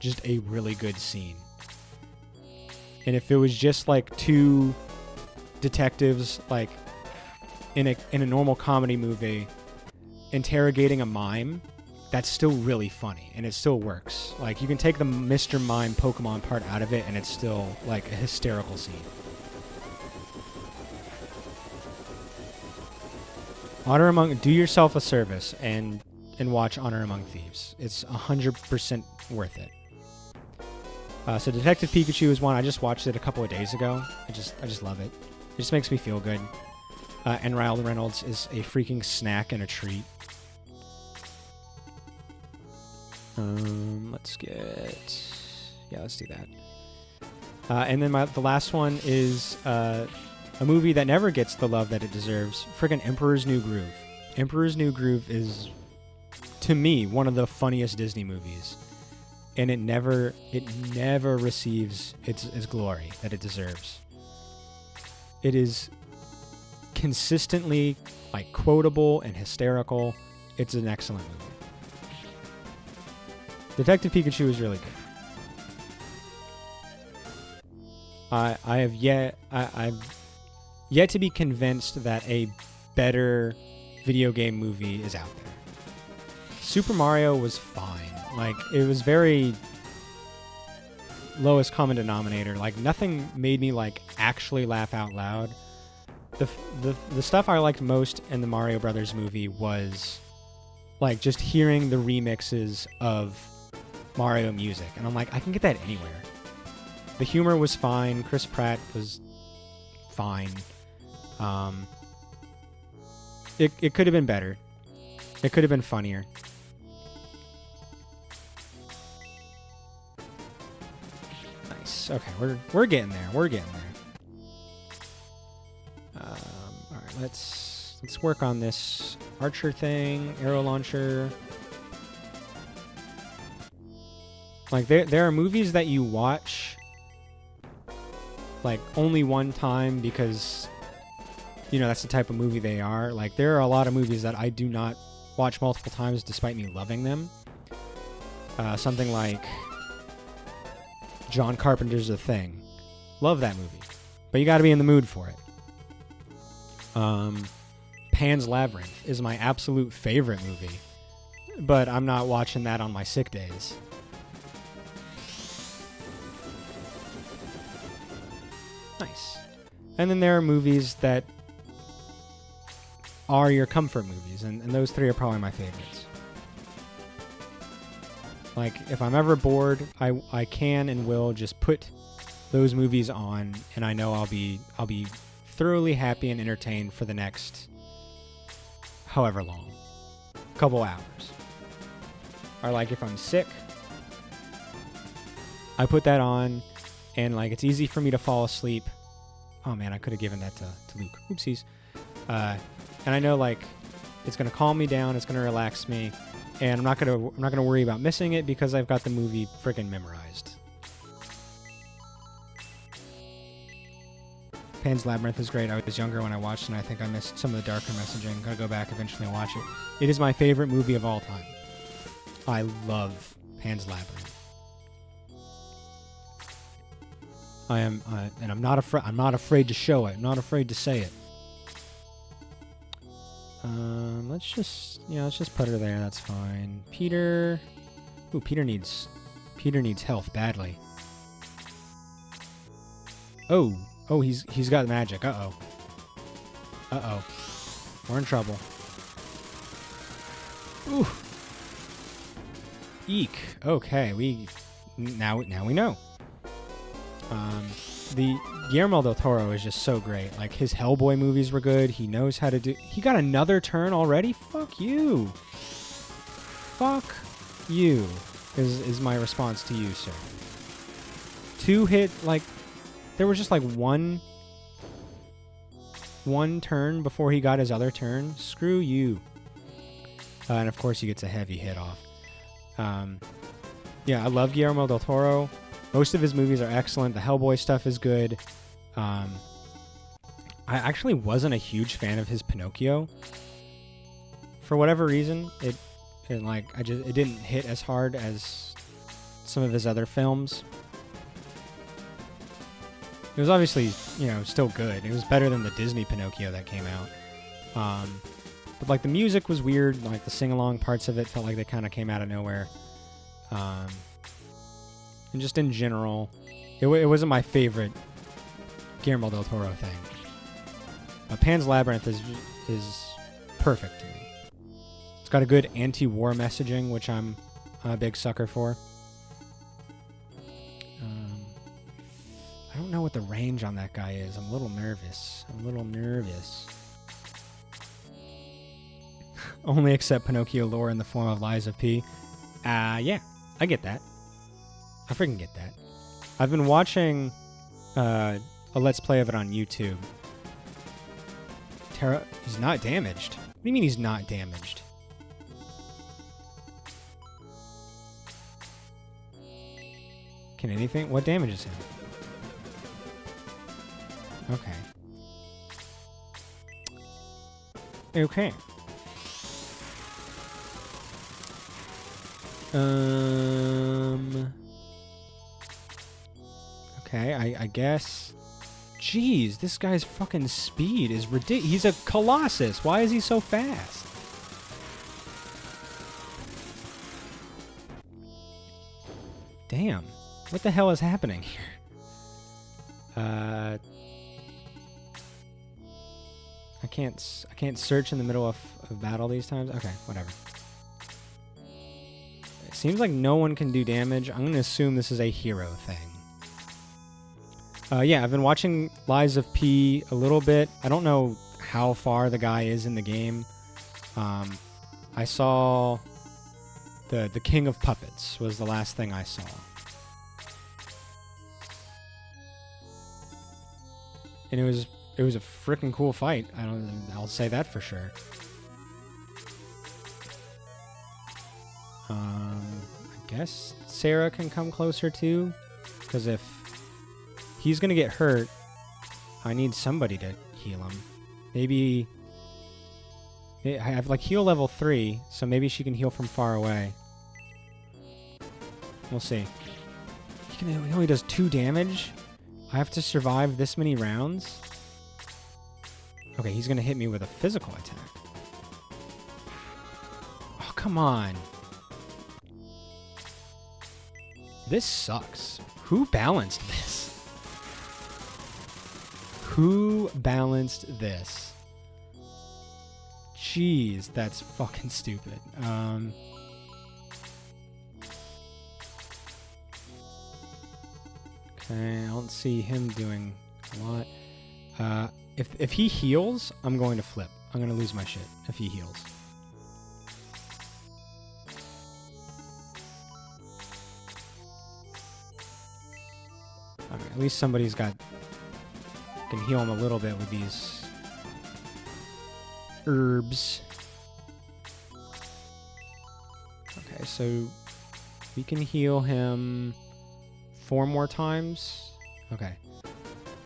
just a really good scene. And if it was just, like, 2 detectives, like, in a normal comedy movie, interrogating a mime, that's still really funny, and it still works. Like, you can take the Mr. Mime Pokemon part out of it, and it's still, like, a hysterical scene. Honor Among... Do yourself a service and watch Honor Among Thieves. It's 100% worth it. So Detective Pikachu is one. I just watched it a couple of days ago. I just love it. It just makes me feel good. And Ryan Reynolds is a freaking snack and a treat. Let's do that. And then the last one is a movie that never gets the love that it deserves. Friggin' Emperor's New Groove. Emperor's New Groove is, to me, one of the funniest Disney movies, and it never receives its glory that it deserves. It is consistently, like, quotable and hysterical. It's an excellent movie. Detective Pikachu is really good. I've yet to be convinced that a better video game movie is out there. Super Mario was fine. Like, it was very lowest common denominator. Like, nothing made me, like, actually laugh out loud. The stuff I liked most in the Mario Brothers movie was, like, just hearing the remixes of Mario music, and I'm like, I can get that anywhere. The humor was fine. Chris Pratt was fine. It could have been better. It could have been funnier. Nice. Okay, we're getting there. We're getting there. All right, let's work on this archer thing, arrow launcher. Like, there are movies that you watch, like, only one time because, you know, that's the type of movie they are. Like, there are a lot of movies that I do not watch multiple times despite me loving them. Something like John Carpenter's The Thing. Love that movie. But you gotta be in the mood for it. Pan's Labyrinth is my absolute favorite movie, but I'm not watching that on my sick days. Nice. And then there are movies that are your comfort movies, and those 3 are probably my favorites. Like, if I'm ever bored, I can and will just put those movies on, and I know I'll be thoroughly happy and entertained for the next however long. Couple hours. Or like if I'm sick, I put that on and like it's easy for me to fall asleep. Oh man, I could have given that to Luke. Oopsies. And I know like it's gonna calm me down, it's gonna relax me, and I'm not gonna worry about missing it because I've got the movie freaking memorized. Pan's Labyrinth is great. I was younger when I watched it, and I think I missed some of the darker messaging. Gotta go back eventually and watch it. It is my favorite movie of all time. I love Pan's Labyrinth. And I'm not afraid. I'm not afraid to show it. I'm not afraid to say it. Let's just put her there. That's fine. Peter. Ooh, Peter needs health badly. Oh, he's got magic. Uh-oh. We're in trouble. Ooh. Eek. Okay, now we know. The Guillermo del Toro is just so great. Like his Hellboy movies were good. He knows how to do. He got another turn already. Fuck you. Fuck you. Is my response to you, sir. 2 hit like there was just like one turn before he got his other turn. Screw you. And of course he gets a heavy hit off. Yeah, I love Guillermo del Toro. Most of his movies are excellent. The Hellboy stuff is good. I actually wasn't a huge fan of his Pinocchio. For whatever reason, it didn't hit as hard as some of his other films. It was obviously, still good. It was better than the Disney Pinocchio that came out. But like the music was weird. Like the sing-along parts of it felt like they kind of came out of nowhere. And just in general, it wasn't my favorite Guillermo del Toro thing. Pan's Labyrinth is perfect to me. It's got a good anti-war messaging, which I'm a big sucker for. I don't know what the range on that guy is. I'm a little nervous. Only accept Pinocchio lore in the form of Lies of P. Yeah, I get that. I freaking get that. I've been watching a Let's Play of it on YouTube. He's not damaged. What do you mean he's not damaged? Can anything? What damages him? Okay. Okay, I guess. Jeez, this guy's fucking speed is ridiculous. He's a colossus. Why is he so fast? Damn. What the hell is happening here? I can't search in the middle of battle these times. Okay, whatever. It seems like no one can do damage. I'm gonna assume this is a hero thing. Yeah, I've been watching Lies of P a little bit. I don't know how far the guy is in the game. I saw the King of Puppets was the last thing I saw. And it was a freaking cool fight. I'll say that for sure. I guess Sarah can come closer too, because if he's gonna get hurt, I need somebody to heal him. Maybe I have like heal level 3, so maybe she can heal from far away. We'll see. He only does 2 damage. I have to survive this many rounds. Okay, he's gonna hit me with a physical attack. Oh, come on. This sucks. Who balanced this? Who balanced this? Jeez, that's fucking stupid. Okay, I don't see him doing a lot. If he heals, I'm going to flip. I'm going to lose my shit if he heals. Okay, at least somebody's got... can heal him a little bit with these herbs. Okay, so we can heal him 4 more times. Okay.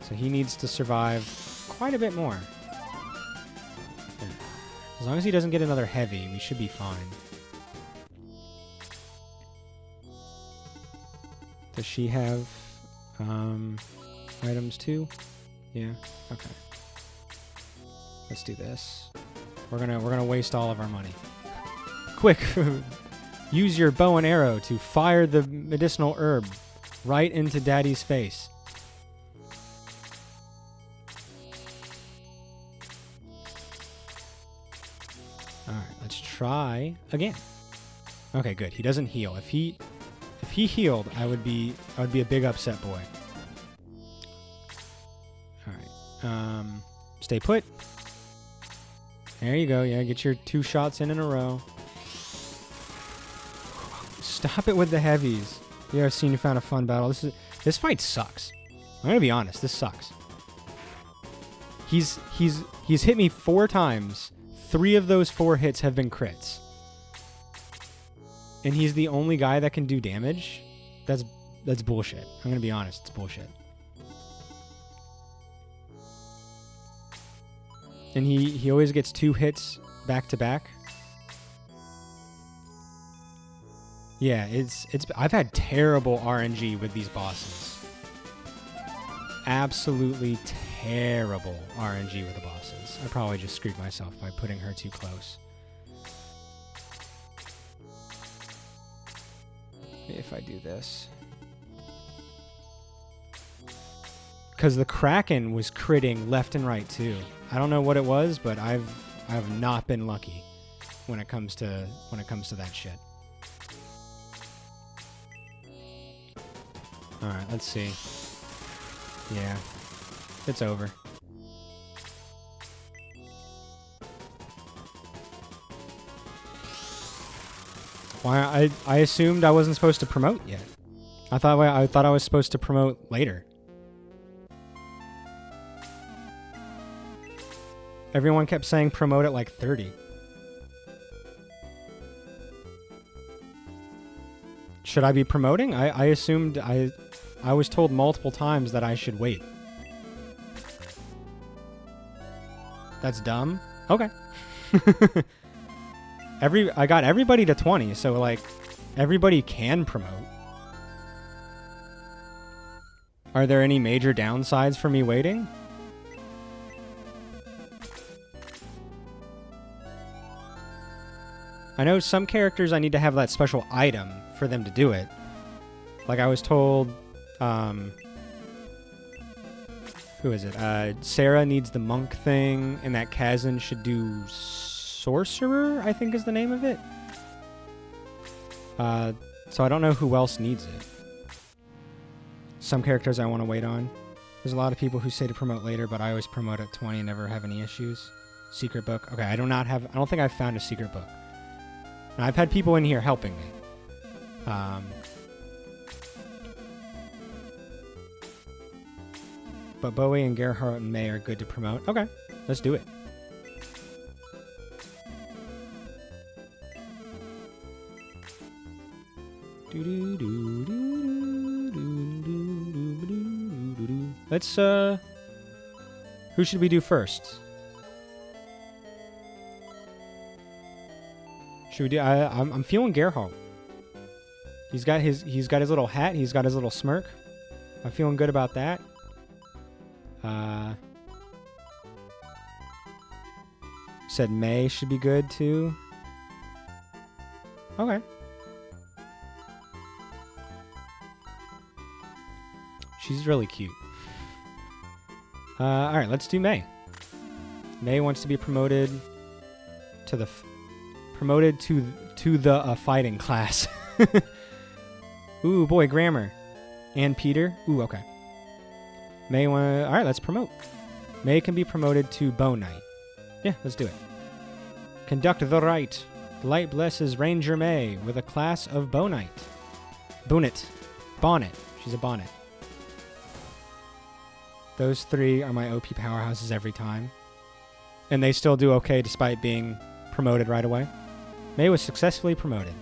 So he needs to survive quite a bit more. As long as he doesn't get another heavy, we should be fine. Does she have items too? Yeah. Okay. Let's do this. We're gonna waste all of our money. Quick! Use your bow and arrow to fire the medicinal herb right into Daddy's face. Alright, let's try again. Okay, good. He doesn't heal. If he healed, I would be a big upset boy. Alright. Stay put. There you go. Yeah, get your 2 shots in a row. Stop it with the heavies. Yeah, I've seen you found a fun battle. This fight sucks. I'm gonna be honest. This sucks. He's hit me 4 times. 3 of those 4 hits have been crits. And he's the only guy that can do damage? That's bullshit. I'm gonna be honest. It's bullshit. And he always gets 2 hits back to back. Yeah, I've had terrible RNG with these bosses. Absolutely terrible RNG with the bosses. I probably just screwed myself by putting her too close. If I do this. Because the Kraken was critting left and right too. I don't know what it was, but I've not been lucky when it comes to that shit. All right, let's see. Yeah, it's over. Why? I assumed I wasn't supposed to promote yet. I thought I was supposed to promote later. Everyone kept saying promote at like 30. Should I be promoting? I assumed I was told multiple times that I should wait. That's dumb. Okay. I got everybody to 20, so like everybody can promote. Are there any major downsides for me waiting? I know some characters I need to have that special item for them to do it. Like I was told, who is it? Sarah needs the monk thing, and that Kazan should do sorcerer, I think is the name of it. So I don't know who else needs it. Some characters I want to wait on. There's a lot of people who say to promote later, but I always promote at 20 and never have any issues. Secret book. Okay, I don't think I've found a secret book. And I've had people in here helping me. But Bowie and Gerhardt and May are good to promote. Okay, let's do it. Let's, who should we do first? Should we do, I'm feeling Gerhardt. He's got his little hat, he's got his little smirk. I'm feeling good about that. Said May should be good too. Okay. She's really cute. All right, let's do May. May wants to be promoted to the fighting class. Ooh, boy, grammar. And Peter. Ooh, okay. May want. All right, let's promote. May can be promoted to Bow Knight. Yeah, let's do it. Conduct the rite. The light blesses Ranger May with a class of Bow Knight. Bonnet. Bonnet. She's a bonnet. Those three are my OP powerhouses every time. And they still do okay despite being promoted right away. May was successfully promoted.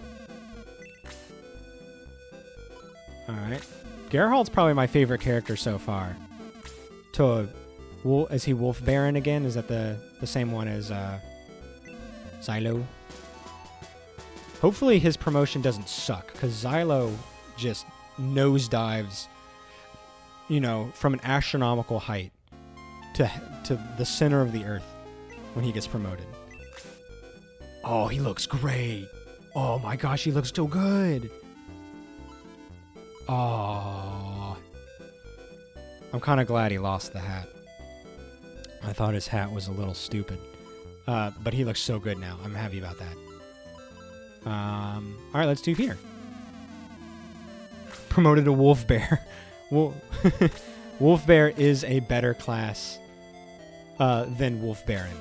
Alright. Gerhalt's probably my favorite character so far. Is he Wolf Baron again? Is that the same one as Xylo? Hopefully his promotion doesn't suck, because Xylo just nosedives, you know, from an astronomical height to the center of the earth when he gets promoted. Oh, he looks great. Oh my gosh, he looks so good. Oh. I'm kind of glad he lost the hat. I thought his hat was a little stupid. But he looks so good now. I'm happy about that. Alright, let's do Peter. Promoted to Wolf Bear. Wolf Bear is a better class than Wolf Baron.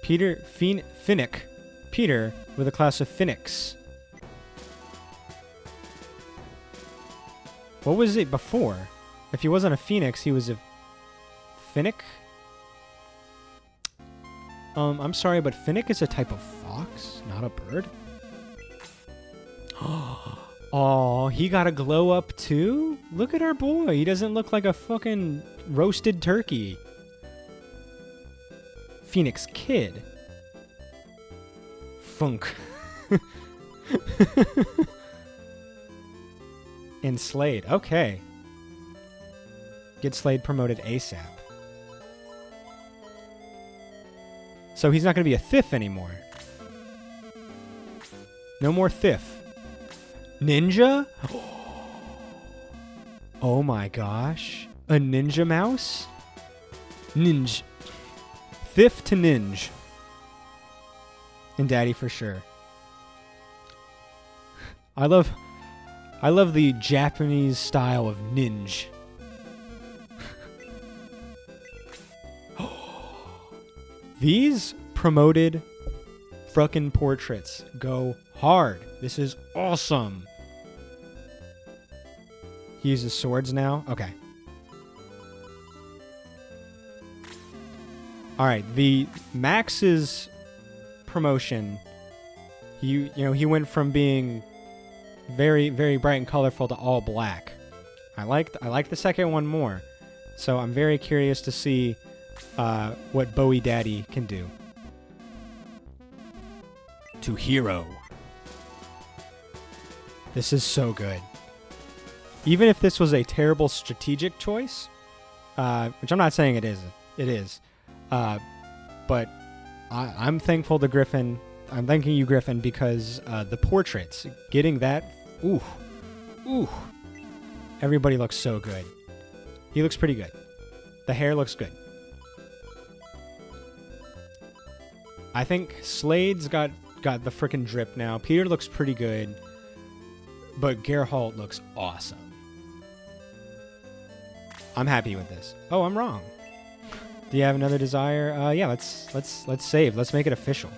Finnick. Peter with a class of Phoenix. What was it before? If he wasn't a Phoenix, he was a Finnick? I'm sorry, but Finnick is a type of fox, not a bird. Oh, he got a glow up too? Look at our boy. He doesn't look like a fucking roasted turkey. Phoenix Kid. Funk. And Slade. Okay. Get Slade promoted ASAP. So he's not going to be a Thief anymore. No more Thief. Ninja? Oh my gosh. A ninja mouse? Ninja. Thief to ninja. And Daddy for sure. I love the Japanese style of ninja. These promoted frickin' portraits go hard. This is awesome. He uses swords now? Okay. Alright, the Max's promotion, you know, he went from being very, very bright and colorful to all black. I like the second one more. So I'm very curious to see what Bowie Daddy can do. To Hero. This is so good. Even if this was a terrible strategic choice, which I'm not saying it isn't. It is. But I'm thankful to Griffin. I'm thanking you, Griffin, because the portraits, getting that, ooh. Everybody looks so good. He looks pretty good. The hair looks good. I think Slade's got the frickin' drip now. Peter looks pretty good. But Geralt looks awesome. I'm happy with this. Oh, I'm wrong. Do you have another desire? Yeah, let's save. Let's make it official.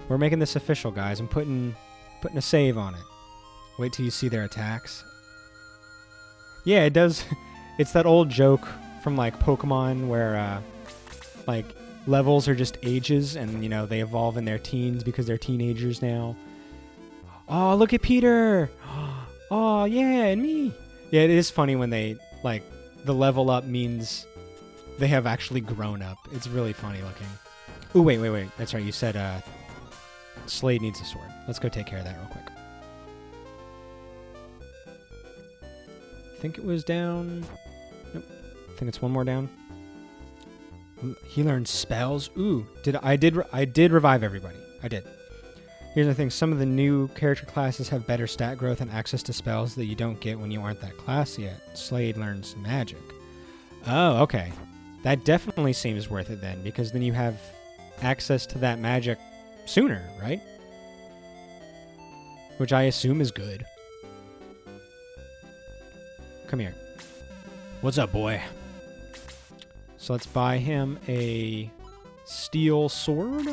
We're making this official, guys. I'm putting a save on it. Wait till you see their attacks. Yeah, it does. It's that old joke from like Pokemon where like levels are just ages and you know they evolve in their teens because they're teenagers now. Oh, look at Peter. Oh, yeah, and me. Yeah, it is funny when they like the level up means they have actually grown up. It's really funny looking. Ooh, wait. That's right. You said Slade needs a sword. Let's go take care of that real quick. I think it was down. Nope. I think it's one more down. He learned spells. Ooh, I did revive everybody. I did. Here's the thing. Some of the new character classes have better stat growth and access to spells that you don't get when you aren't that class yet. Slade learns magic. Oh, okay. That definitely seems worth it then, because then you have access to that magic sooner, right? Which I assume is good. Come here. What's up, boy? So let's buy him a steel sword.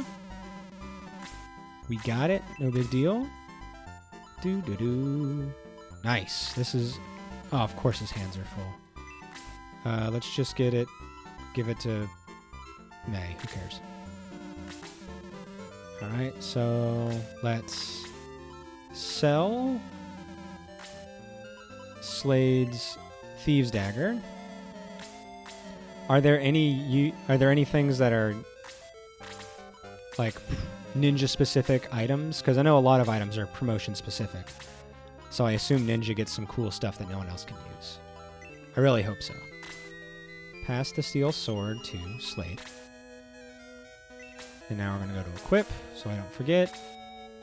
We got it. No big deal. Do. Nice. This is... Oh, of course his hands are full. Let's just get it... Give it to... May. Who cares? Alright, so... Let's... Sell... Slade's Thieves' Dagger. Are there any things that are... like... ninja-specific items? Because I know a lot of items are promotion-specific. So I assume Ninja gets some cool stuff that no one else can use. I really hope so. Pass the steel sword to Slade. And now we're going to go to equip, so I don't forget.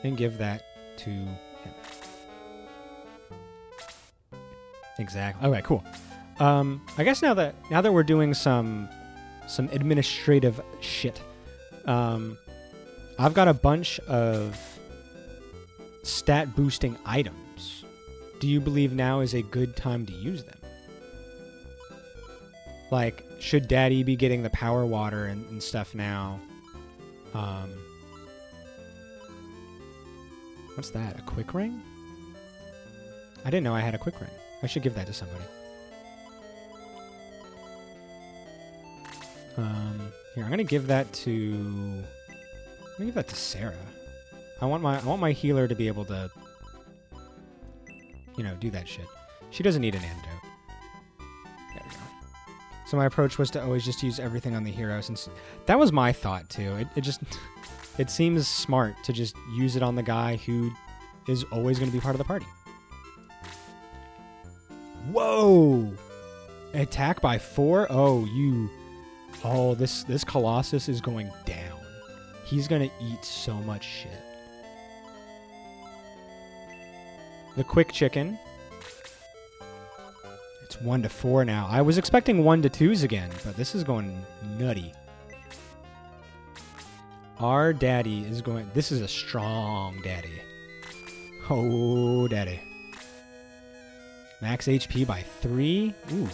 And give that to him. Exactly. Okay, cool. I guess now that we're doing some administrative shit, I've got a bunch of stat boosting items. Do you believe now is a good time to use them? Like, should Daddy be getting the power water and stuff now? What's that? A quick ring? I didn't know I had a quick ring. I should give that to somebody. Here, I'm gonna give that to... Sarah. I want my healer to be able to, you know, do that shit. She doesn't need an antidote. There we go. So my approach was to always just use everything on the hero, since that was my thought too. It just it seems smart to just use it on the guy who is always going to be part of the party. Whoa! Attack by 4? Oh, this Colossus is going down. He's gonna eat so much shit. The quick chicken. It's 1 to 4 now. I was expecting 1 to 2s again, but this is going nutty. Our daddy is going... This is a strong daddy. Oh, daddy. Max HP by 3? Ooh.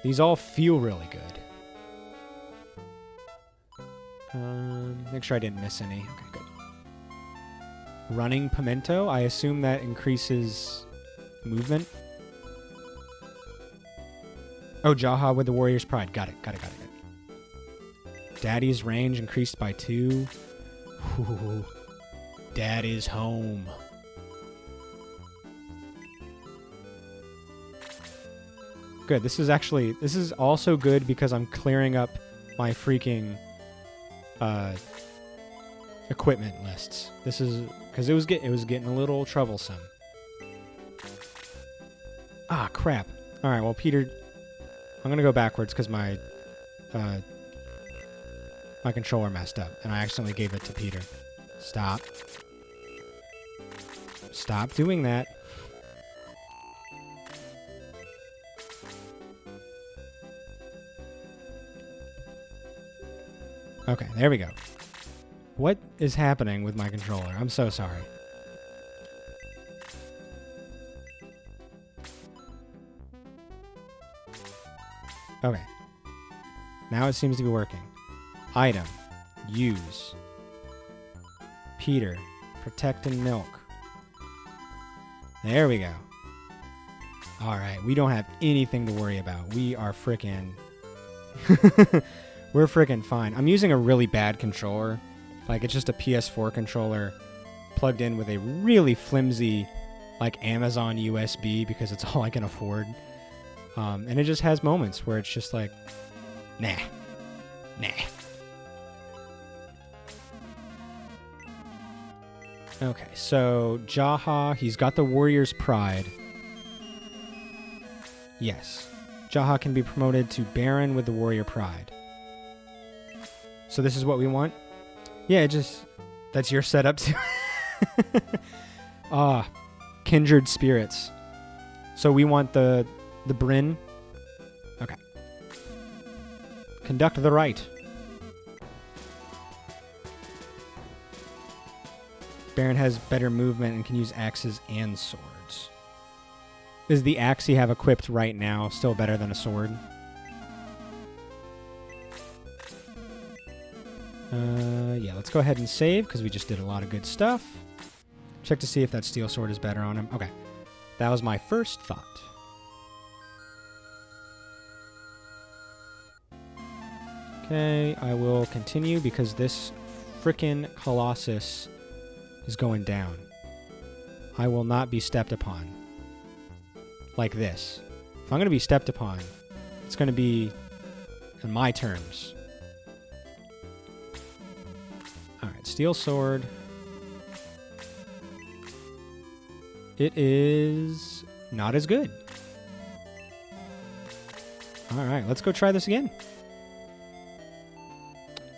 These all feel really good. Make sure I didn't miss any. Okay, good. Running Pimento. I assume that increases movement. Oh, Jaha with the Warrior's Pride. Got it. Daddy's range increased by 2. Ooh. Dad is home. Good. This is also good because I'm clearing up my freaking equipment lists. This is because it was getting a little troublesome. Ah, crap. All right. Well, Peter, I'm gonna go backwards because my controller messed up and I accidentally gave it to Peter. Stop doing that. Okay, there we go. What is happening with my controller? I'm so sorry. Okay. Now it seems to be working. Item. Use. Peter. Protect and milk. There we go. Alright, we don't have anything to worry about. We are frickin'... We're freaking fine. I'm using a really bad controller. Like, it's just a PS4 controller plugged in with a really flimsy, like, Amazon USB because it's all I can afford. And it just has moments where it's just like, nah. Okay, so Jaha, he's got the Warrior's Pride. Yes. Jaha can be promoted to Baron with the Warrior Pride. So this is what we want? Yeah, that's your setup too. Kindred spirits. So we want the Bryn. Okay. Conduct the rite. Baron has better movement and can use axes and swords. Is the axe you have equipped right now still better than a sword? Yeah, let's go ahead and save because we just did a lot of good stuff. Check to see if that steel sword is better on him. Okay. That was my first thought. Okay, I will continue because this frickin' Colossus is going down. I will not be stepped upon. Like this. If I'm going to be stepped upon, it's going to be on my terms. Alright, steel sword. It is not as good. Alright, let's go try this again.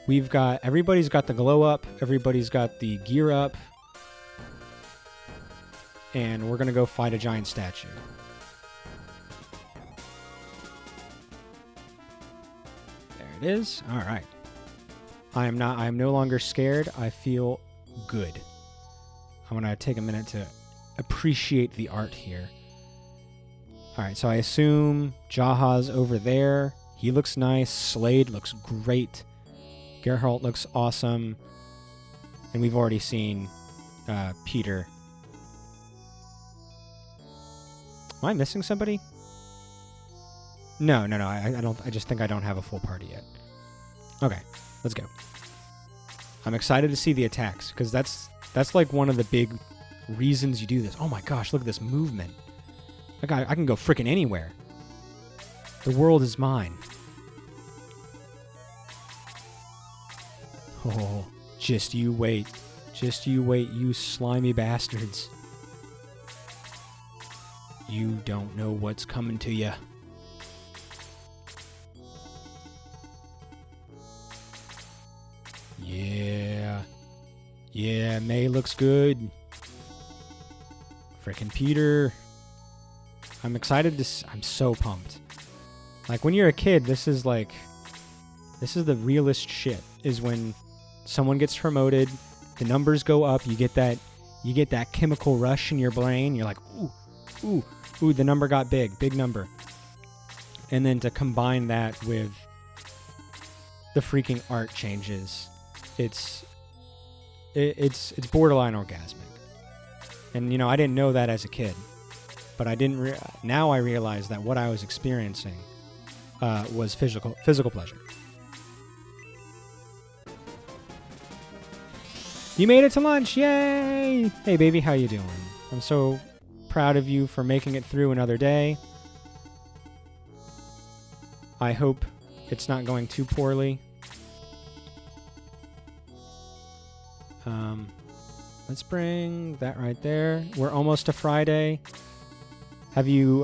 Everybody's got the glow up, everybody's got the gear up, and we're going to go fight a giant statue. There it is. Alright. I am no longer scared. I feel good. I'm going to take a minute to appreciate the art here. Alright, so I assume Jaha's over there. He looks nice. Slade looks great. Geralt looks awesome. And we've already seen Peter. Am I missing somebody? No. I don't. I just think I don't have a full party yet. Okay, let's go. I'm excited to see the attacks because that's like one of the big reasons you do this. Oh my gosh, look at this movement. I can go freaking anywhere. The world is mine. Oh, just you wait. Just you wait, you slimy bastards. You don't know what's coming to you. Yeah. Yeah, May looks good. Frickin' Peter. I'm excited to... I'm so pumped. Like, when you're a kid, this is the realest shit. Is when someone gets promoted, the numbers go up, you get that chemical rush in your brain. You're like, ooh, the number got big number. And then to combine that with the freaking art changes, it's borderline orgasmic. And I didn't know that as a kid, but now I realize that what I was experiencing was physical pleasure. You made it to lunch, yay! Hey baby, how you doing? I'm so proud of you for making it through another day. I hope it's not going too poorly. Let's bring that right there. We're almost to Friday. Have you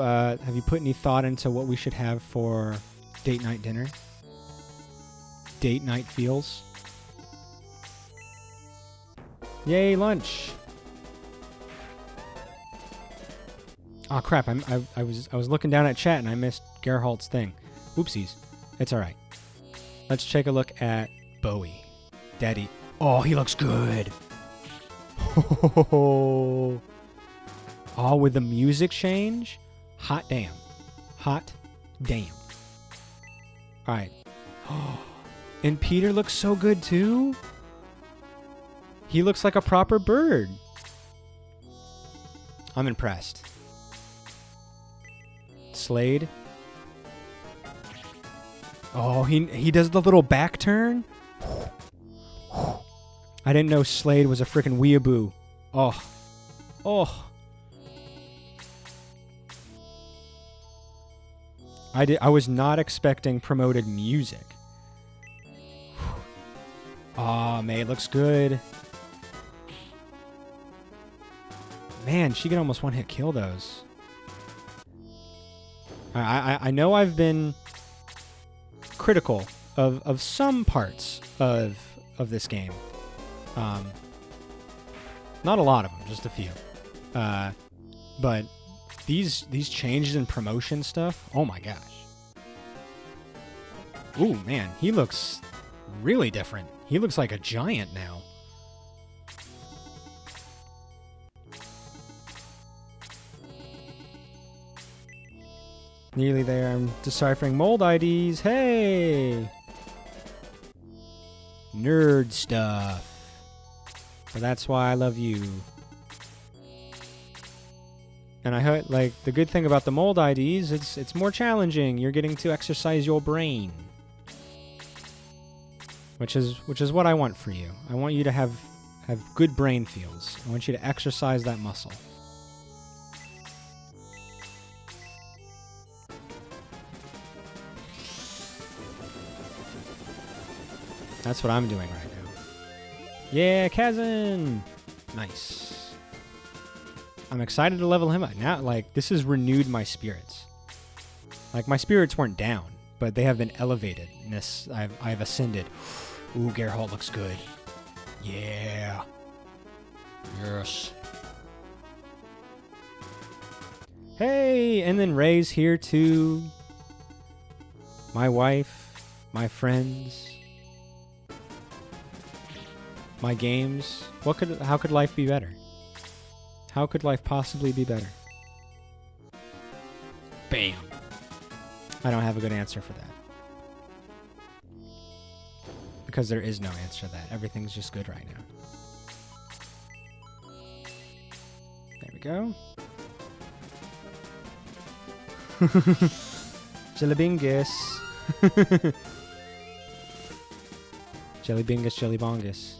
put any thought into what we should have for date night dinner? Date night feels. Yay, lunch! Oh crap! I was looking down at chat and I missed Gerhalt's thing. Oopsies. It's all right. Let's take a look at Bowie. Daddy. Oh, he looks good. Oh, with the music change. Hot damn. Hot damn. All right. And Peter looks so good too. He looks like a proper bird. I'm impressed. Slade. Oh, he does the little back turn. I didn't know Slade was a freaking weeaboo. Oh. I was not expecting promoted music. Ah, May looks good. Man, she can almost one-hit kill those. I know I've been critical of some parts of this game. Not a lot of them, just a few. But these changes in promotion stuff, oh my gosh. Ooh, man, he looks really different. He looks like a giant now. Nearly there. I'm deciphering mold IDs. Hey! Nerd stuff. But that's why I love you. And I heard, like, the good thing about the mold IDs, it's more challenging. You're getting to exercise your brain. Which is what I want for you. I want you to have good brain feels. I want you to exercise that muscle. That's what I'm doing right now. Yeah, Kazan! Nice. I'm excited to level him up. Now, like, this has renewed my spirits. Like, my spirits weren't down, but they have been elevated. In this, I've ascended. Ooh, Geralt looks good. Yeah. Yes. Hey, and then Ray's here too. My wife, my friends, my games. How could life be better? How could life possibly be better? Bam. I don't have a good answer for that. Because there is no answer to that. Everything's just good right now. There we go. Jellybingus. Jellybingus, Jellybongus.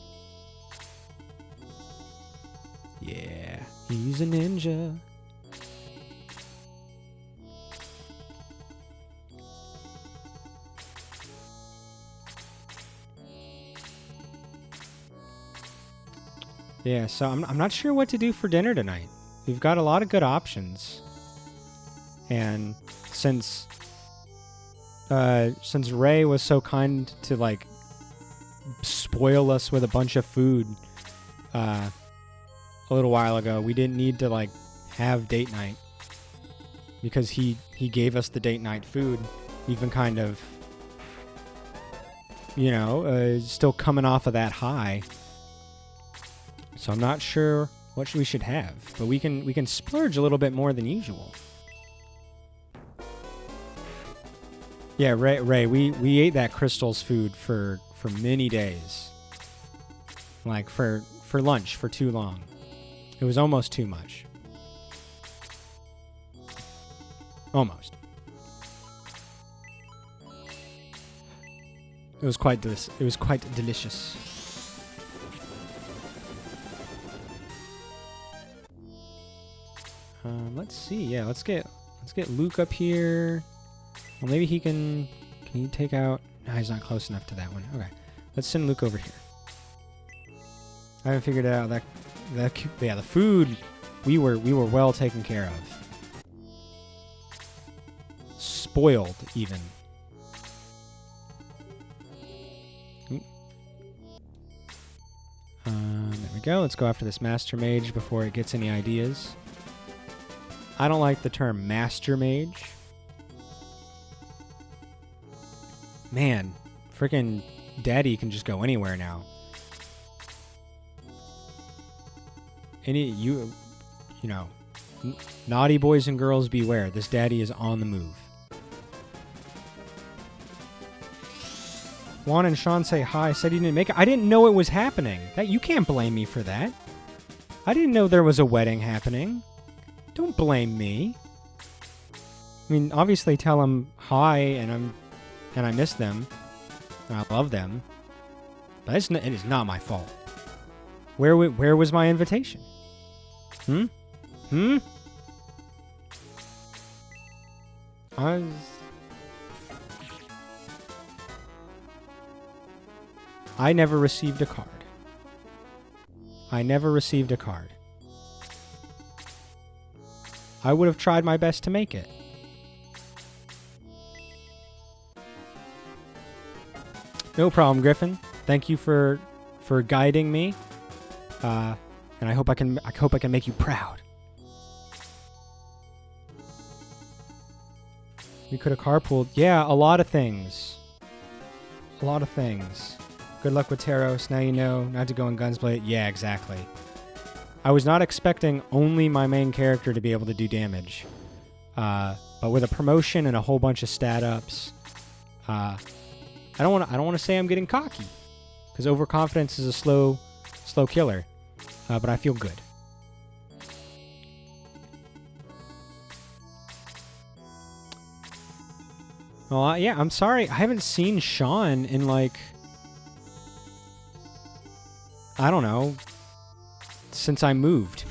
Yeah, he's a ninja. Yeah, so I'm not sure what to do for dinner tonight. We've got a lot of good options. And since Ray was so kind to, like, spoil us with a bunch of food a little while ago, we didn't need to, like, have date night. Because he gave us the date night food. We've been kind of, you know, still coming off of that high. So I'm not sure what we should have, but we can splurge a little bit more than usual. Yeah, Ray, we ate that Crystal's food for many days. Like for lunch for too long. It was almost too much. Almost. It was quite delicious. Let's see. Yeah, let's get Luke up here. Well, maybe he can he take out... No, he's not close enough to that one. Okay. Let's send Luke over here. I haven't figured out that yeah, the food we were well taken care of. Spoiled even. There we go. Let's go after this Master Mage before it gets any ideas. I don't like the term Master Mage. Man, freaking Daddy can just go anywhere now. You know, naughty boys and girls beware. This Daddy is on the move. Juan and Sean say hi. Said he didn't make it. I didn't know it was happening. You can't blame me for that. I didn't know there was a wedding happening. Don't blame me. I mean, obviously tell them hi and I miss them. And I love them. But it is not my fault. Where was my invitation? I never received a card. I would have tried my best to make it. No problem, Griffin. Thank you for guiding me. And I hope I can make you proud. We could have carpooled. Yeah, a lot of things. Good luck with Taros. Now you know not to go in Gunsblade. Yeah, exactly. I was not expecting only my main character to be able to do damage. But But with a promotion and a whole bunch of stat ups, I don't want to say I'm getting cocky, because overconfidence is a slow killer. But I feel good. Well, yeah, I'm sorry. I haven't seen Sean in, like, I don't know, since I moved.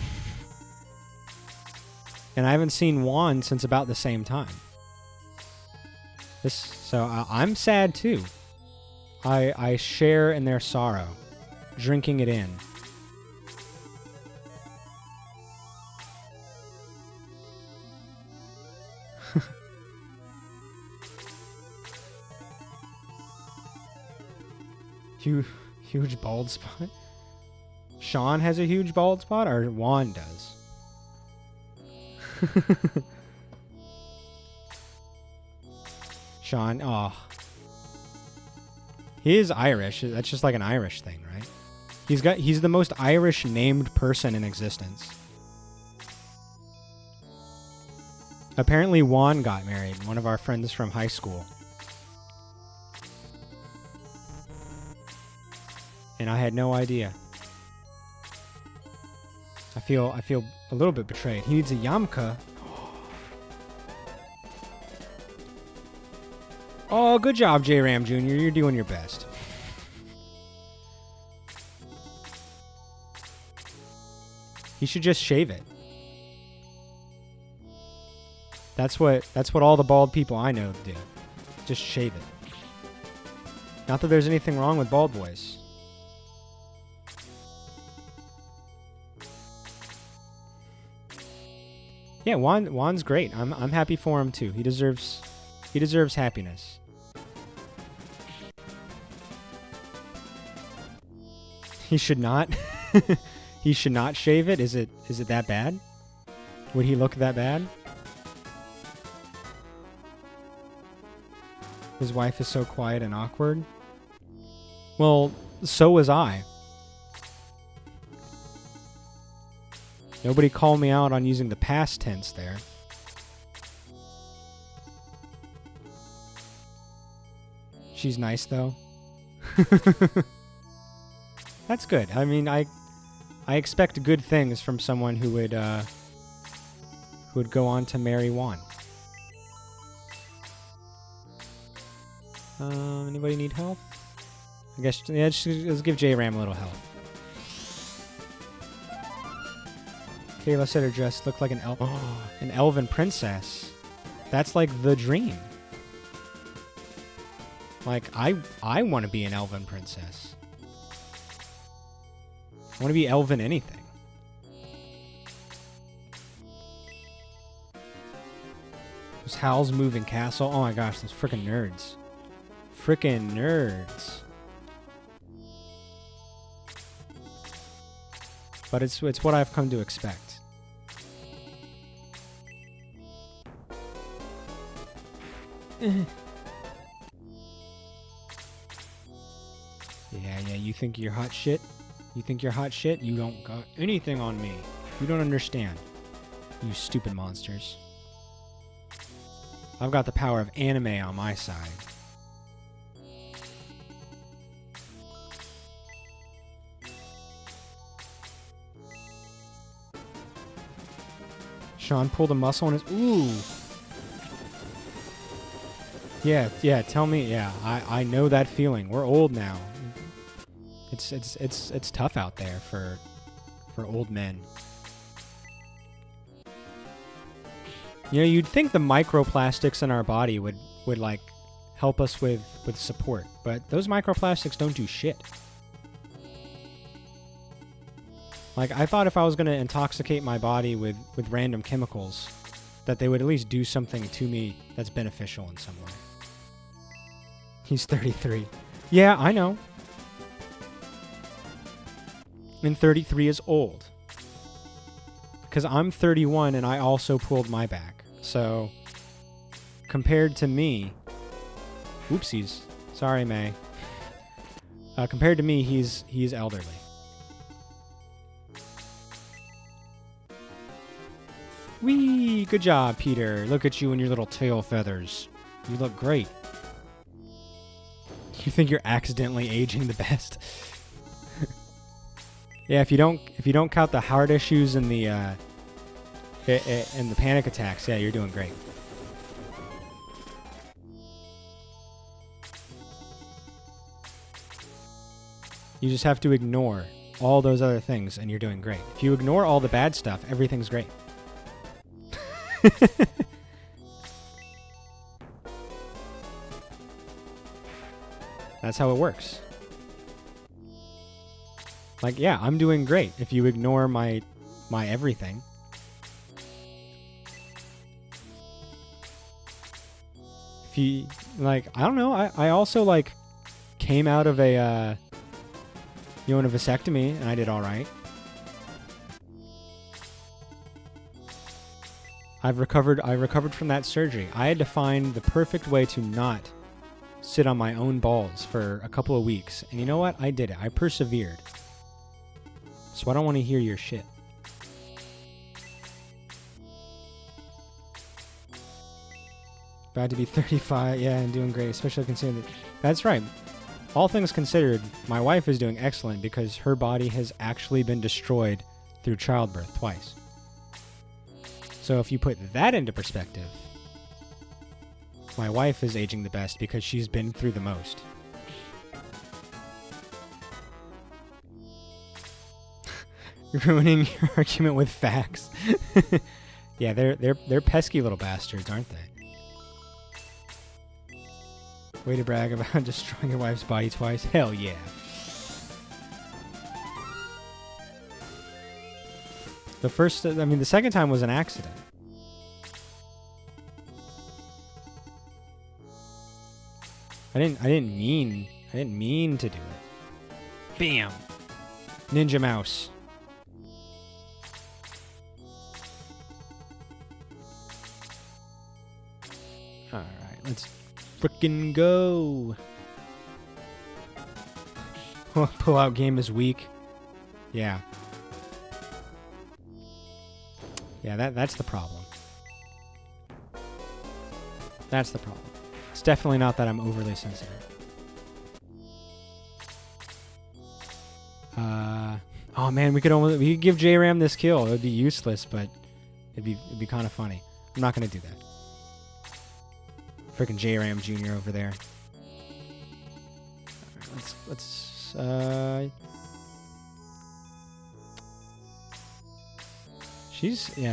And I haven't seen Juan since about the same time. So I'm sad too. I share in their sorrow, drinking it in. Huge bald spot. Sean has a huge bald spot, or Juan does? Sean, oh. He is Irish. That's just like an Irish thing, right? He's the most Irish named person in existence. Apparently Juan got married, one of our friends from high school. And I had no idea. I feel a little bit betrayed. He needs a yarmulke. Oh, good job, J-Ram Jr. You're doing your best. He should just shave it. That's what all the bald people I know do. Just shave it. Not that there's anything wrong with bald boys. Yeah, Juan's great. I'm happy for him too. He deserves happiness. He should not. He should not shave it. Is it that bad? Would he look that bad? His wife is so quiet and awkward. Well, so was I. Nobody called me out on using the past tense there. She's nice, though. That's good. I mean, I expect good things from someone who would go on to marry Juan. Anybody need help? I guess, yeah, let's give J-Ram a little help. Kayla said her dress looked like an elven princess. That's like the dream. Like, I want to be an elven princess. I want to be elven anything. There's Hal's Moving Castle. Oh my gosh, those freaking nerds. Freaking nerds. But it's what I've come to expect. Yeah, you think you're hot shit? You think you're hot shit? You don't got anything on me. You don't understand. You stupid monsters. I've got the power of anime on my side. Sean pulled a muscle in his... Ooh! Yeah, tell me. Yeah, I know that feeling. We're old now. It's tough out there for old men. You know, you'd think the microplastics in our body would like help us with support, but those microplastics don't do shit. Like, I thought if I was going to intoxicate my body with random chemicals, that they would at least do something to me that's beneficial in some way. He's 33. Yeah, I know. And 33 is old. Because I'm 31 and I also pulled my back. So, compared to me... Oopsies. Sorry, May. Compared to me, he's elderly. Whee! Whee! Good job, Peter. Look at you and your little tail feathers. You look great. You think you're accidentally aging the best? Yeah, if you don't count the heart issues and the panic attacks, yeah, you're doing great. You just have to ignore all those other things, and you're doing great. If you ignore all the bad stuff, everything's great. That's how it works. Like, yeah, I'm doing great if you ignore my everything. If you, like, I don't know, I also, like, came out of a, a vasectomy, and I did all right. I recovered from that surgery. I had to find the perfect way to not sit on my own balls for a couple of weeks. And you know what? I did it. I persevered. So I don't want to hear your shit. About to be 35. Yeah, and doing great, especially considering that. That's right. All things considered, my wife is doing excellent because her body has actually been destroyed through childbirth twice. So if you put that into perspective, my wife is aging the best because she's been through the most. You're ruining your argument with facts. Yeah, they're pesky little bastards, aren't they? Way to brag about destroying your wife's body twice. Hell yeah. The second time was an accident. I didn't mean to do it. Bam. Ninja mouse. All right, let's frickin' go. Pull out game is weak. Yeah. Yeah, that's the problem. That's the problem. It's definitely not that I'm overly sensitive. Oh man, we could give J-Ram this kill. It would be useless, but it'd be kind of funny. I'm not gonna do that. Freaking J-Ram Jr. over there. Let's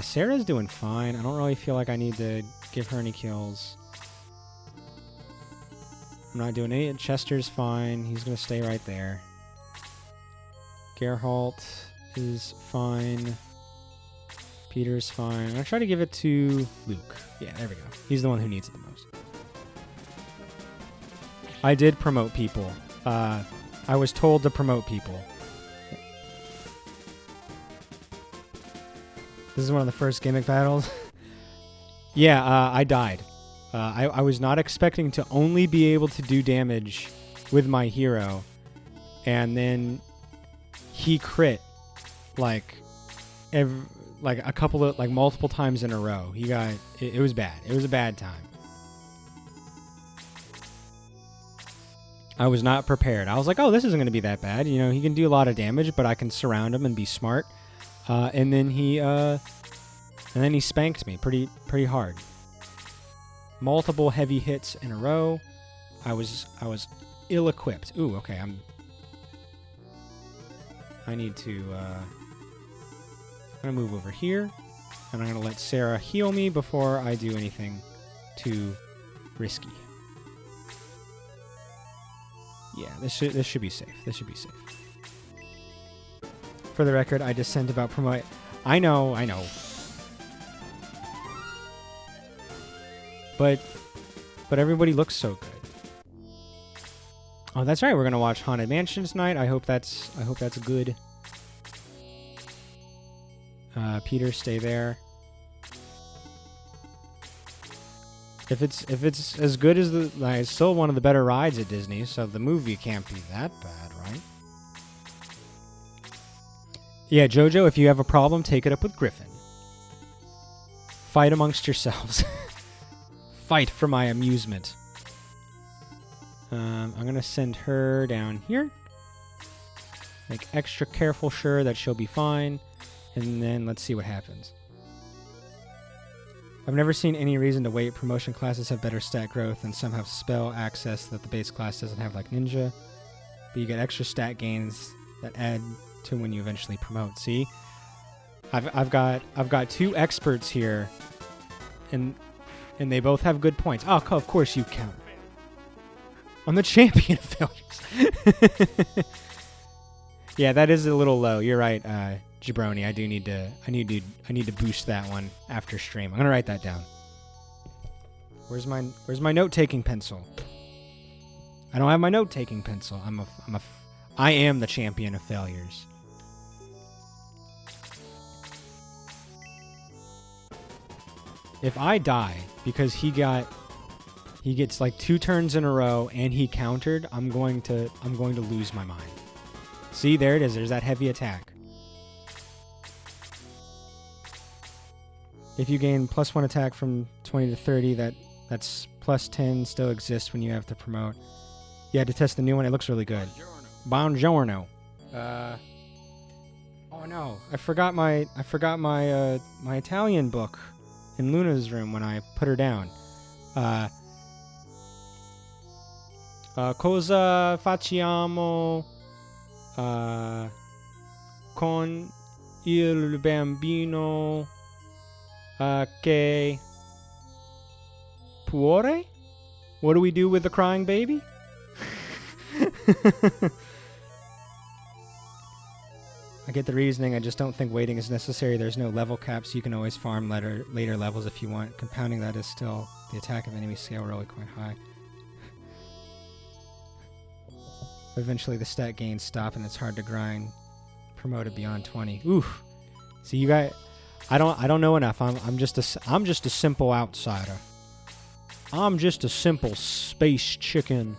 Sarah's doing fine. I don't really feel like I need to give her any kills. I'm not doing any. Chester's fine. He's going to stay right there. Geralt is fine. Peter's fine. I'm going to try to give it to Luke. Yeah, there we go. He's the one who needs it the most. I did promote people. I was told to promote people. This is one of the first gimmick battles. Yeah, I died. I was not expecting to only be able to do damage with my hero, and then he crit like a couple of multiple times in a row. He got it was bad. It was a bad time. I was not prepared. I was like, oh, this isn't going to be that bad. You know, he can do a lot of damage, but I can surround him and be smart. And then he spanked me pretty hard. Multiple heavy hits in a row. I was ill-equipped. Ooh, okay. I need to. I'm gonna move over here, and I'm gonna let Sarah heal me before I do anything too risky. Yeah, this should be safe. This should be safe. For the record, I just sent about promote. I know. But everybody looks so good. Oh, that's right. We're gonna watch Haunted Mansion tonight. I hope that's good. Peter, stay there. If it's as good as it's still one of the better rides at Disney, so the movie can't be that bad, right? Yeah, Jojo, if you have a problem, take it up with Griffin. Fight amongst yourselves. Fight for my amusement. I'm going to send her down here. Make extra careful sure that she'll be fine. And then let's see what happens. I've never seen any reason to wait. Promotion classes have better stat growth and some have spell access that the base class doesn't have, like Ninja. But you get extra stat gains that add to when you eventually promote. See? I've got 2 experts here and they both have good points. Oh, of course you count. I'm the champion of failures. Yeah, that is a little low. You're right, Jabroni. I need to boost that one after stream. I'm gonna write that down. Where's my note-taking pencil? I don't have my note-taking pencil. I am the champion of failures. If I die because he gets like 2 turns in a row and he countered, I'm going to lose my mind. See, there it is. There's that heavy attack. If you gain +1 attack from 20 to 30, that's +10 still exists when you have to promote. You had to test the new one. It looks really good. Buongiorno. Oh no, I forgot my my Italian book in Luna's room when I put her down. Cosa facciamo con il bambino che puore? What do we do with the crying baby? I get the reasoning, I just don't think waiting is necessary. There's no level cap, so you can always farm later levels if you want. Compounding that is still the attack of enemy scale really quite high. Eventually the stat gains stop and it's hard to grind. Promoted beyond 20. Oof. See, you guys, I don't know enough. I'm just a simple outsider. I'm just a simple space chicken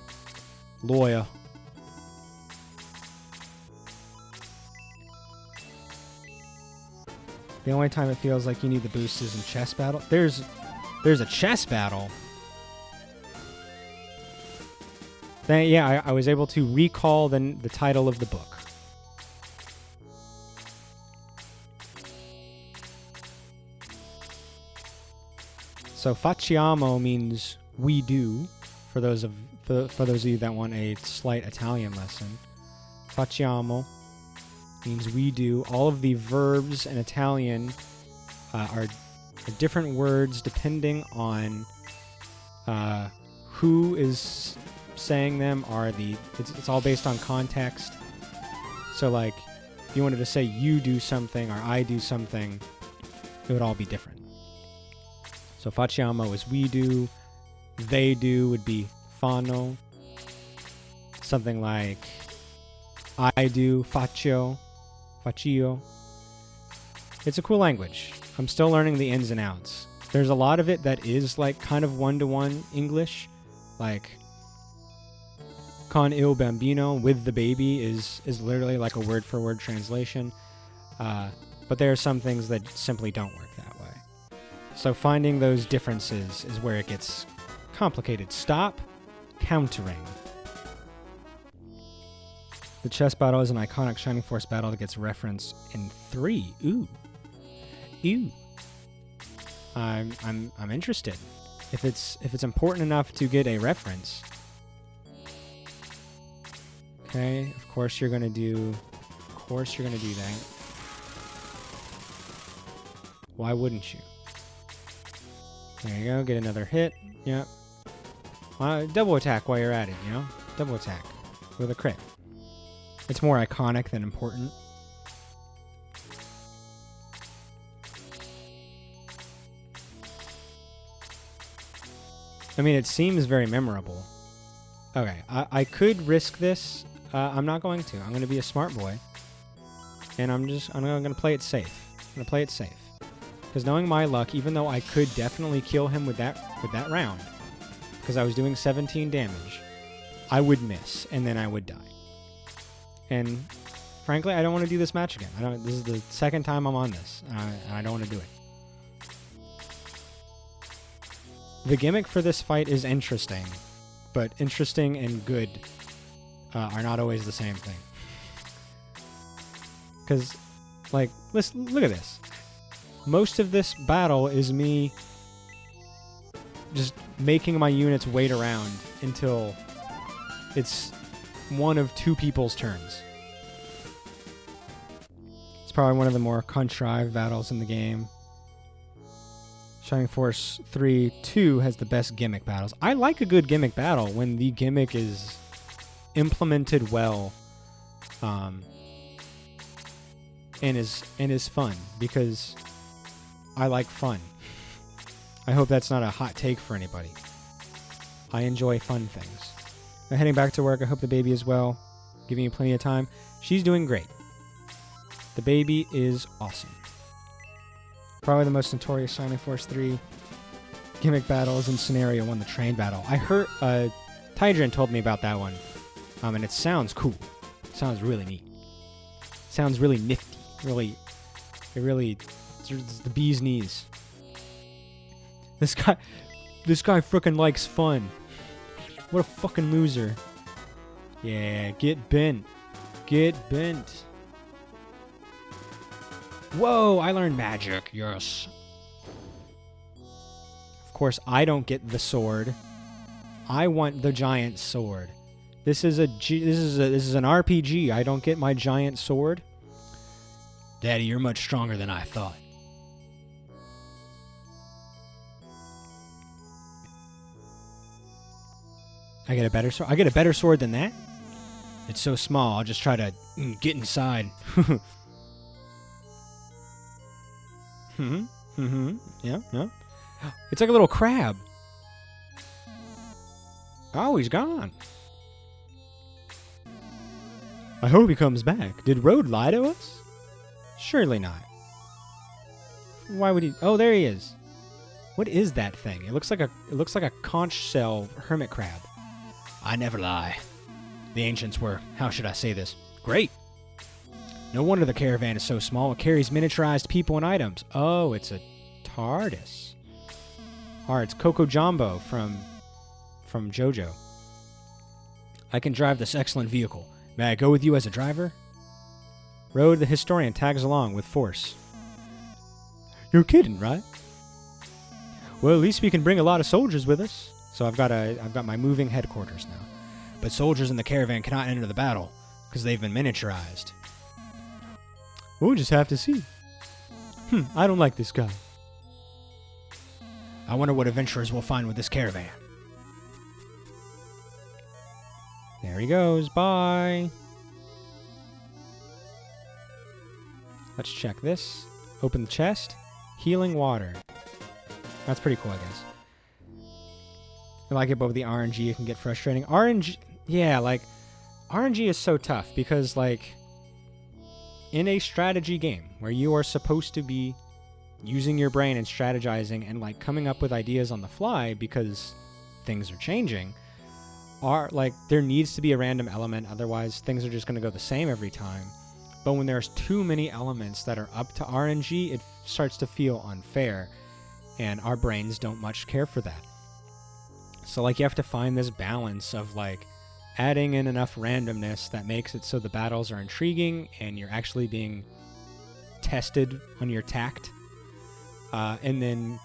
lawyer. The only time it feels like you need the boost is in chess battle. There's a chess battle. Then yeah, I was able to recall the title of the book. So facciamo means we do. For those of you that want a slight Italian lesson, facciamo means we do. All of the verbs in Italian are different words depending on who is saying them. It's all based on context. So like, if you wanted to say you do something or I do something, it would all be different. So facciamo is we do. They do would be fanno. Something like I do, faccio. It's a cool language. I'm still learning the ins and outs. There's a lot of it that is like kind of one-to-one English. Like con il bambino, with the baby, is literally like a word-for-word translation. But there are some things that simply don't work that way. So finding those differences is where it gets complicated. Stop countering. The chess battle is an iconic Shining Force battle that gets referenced in 3. Ooh. I'm interested. If it's important enough to get a reference. Okay, of course you're gonna do that. Why wouldn't you? There you go, get another hit. Yep. Double attack while you're at it, you know? Double attack with a crit. It's more iconic than important. I mean, it seems very memorable. Okay, I could risk this. I'm not going to. I'm going to be a smart boy. And I'm going to play it safe. I'm going to play it safe. Because knowing my luck, even though I could definitely kill him with that round, because I was doing 17 damage, I would miss, and then I would die. And frankly, I don't want to do this match again. This is the second time I'm on this, and I don't want to do it. The gimmick for this fight is interesting, but interesting and good are not always the same thing. Because, like, listen, look at this. Most of this battle is me just making my units wait around until it's one of two people's turns. It's probably one of the more contrived battles in the game. Shining Force 3-2 has the best gimmick battles. I like a good gimmick battle when the gimmick is implemented well, and is fun, because I like fun. I hope that's not a hot take for anybody. I enjoy fun things. I'm heading back to work. I hope the baby is well, giving you plenty of time. She's doing great. The baby is awesome. Probably the most notorious Shining Force 3 gimmick battle is in Scenario 1, the train battle. I heard, Tydrin told me about that one, and it sounds cool. It sounds really neat. It sounds really nifty. It's the bee's knees. This guy frickin' likes fun. What a fucking loser. Yeah, get bent. Get bent. Whoa, I learned magic. Yes. Of course, I don't get the sword. I want the giant sword. This is an RPG. I don't get my giant sword. Daddy, you're much stronger than I thought. I get a better sword. I get a better sword than that? It's so small. I'll just try to get inside. Yeah. It's like a little crab. Oh, he's gone. I hope he comes back. Did Road lie to us? Surely not. Why would he? Oh, there he is. What is that thing? It looks like a conch shell hermit crab. I never lie. The ancients were, how should I say this, great. No wonder the caravan is so small. It carries miniaturized people and items. Oh, it's a TARDIS. Or it's Coco Jumbo from JoJo. I can drive this excellent vehicle. May I go with you as a driver? Road the historian tags along with Force. You're kidding, right? Well, at least we can bring a lot of soldiers with us. So I've got my moving headquarters now. But soldiers in the caravan cannot enter the battle because they've been miniaturized. We'll just have to see. I don't like this guy. I wonder what adventurers we'll find with this caravan. There he goes. Bye. Let's check this. Open the chest. Healing water. That's pretty cool, I guess. I like it, but with the RNG, it can get frustrating. RNG, yeah, like, RNG is so tough because, like, in a strategy game where you are supposed to be using your brain and strategizing and, like, coming up with ideas on the fly because things are changing, there needs to be a random element, otherwise things are just going to go the same every time. But when there's too many elements that are up to RNG, it starts to feel unfair, and our brains don't much care for that. So, like, you have to find this balance of, like, adding in enough randomness that makes it so the battles are intriguing and you're actually being tested on your tact. And then,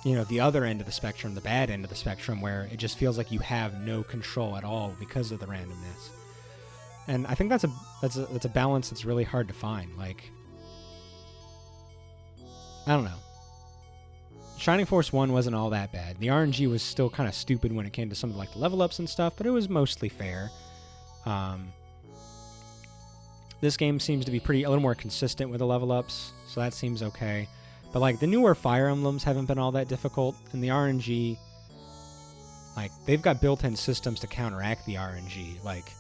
you know, the other end of the spectrum, the bad end of the spectrum, where it just feels like you have no control at all because of the randomness. And I think that's a balance that's really hard to find. Like, I don't know. Shining Force 1 wasn't all that bad. The RNG was still kind of stupid when it came to some of, like, the level ups and stuff, but it was mostly fair. This game seems to be a little more consistent with the level ups, so that seems okay. But, like, the newer Fire Emblems haven't been all that difficult, and the RNG, like, they've got built-in systems to counteract the RNG. Like,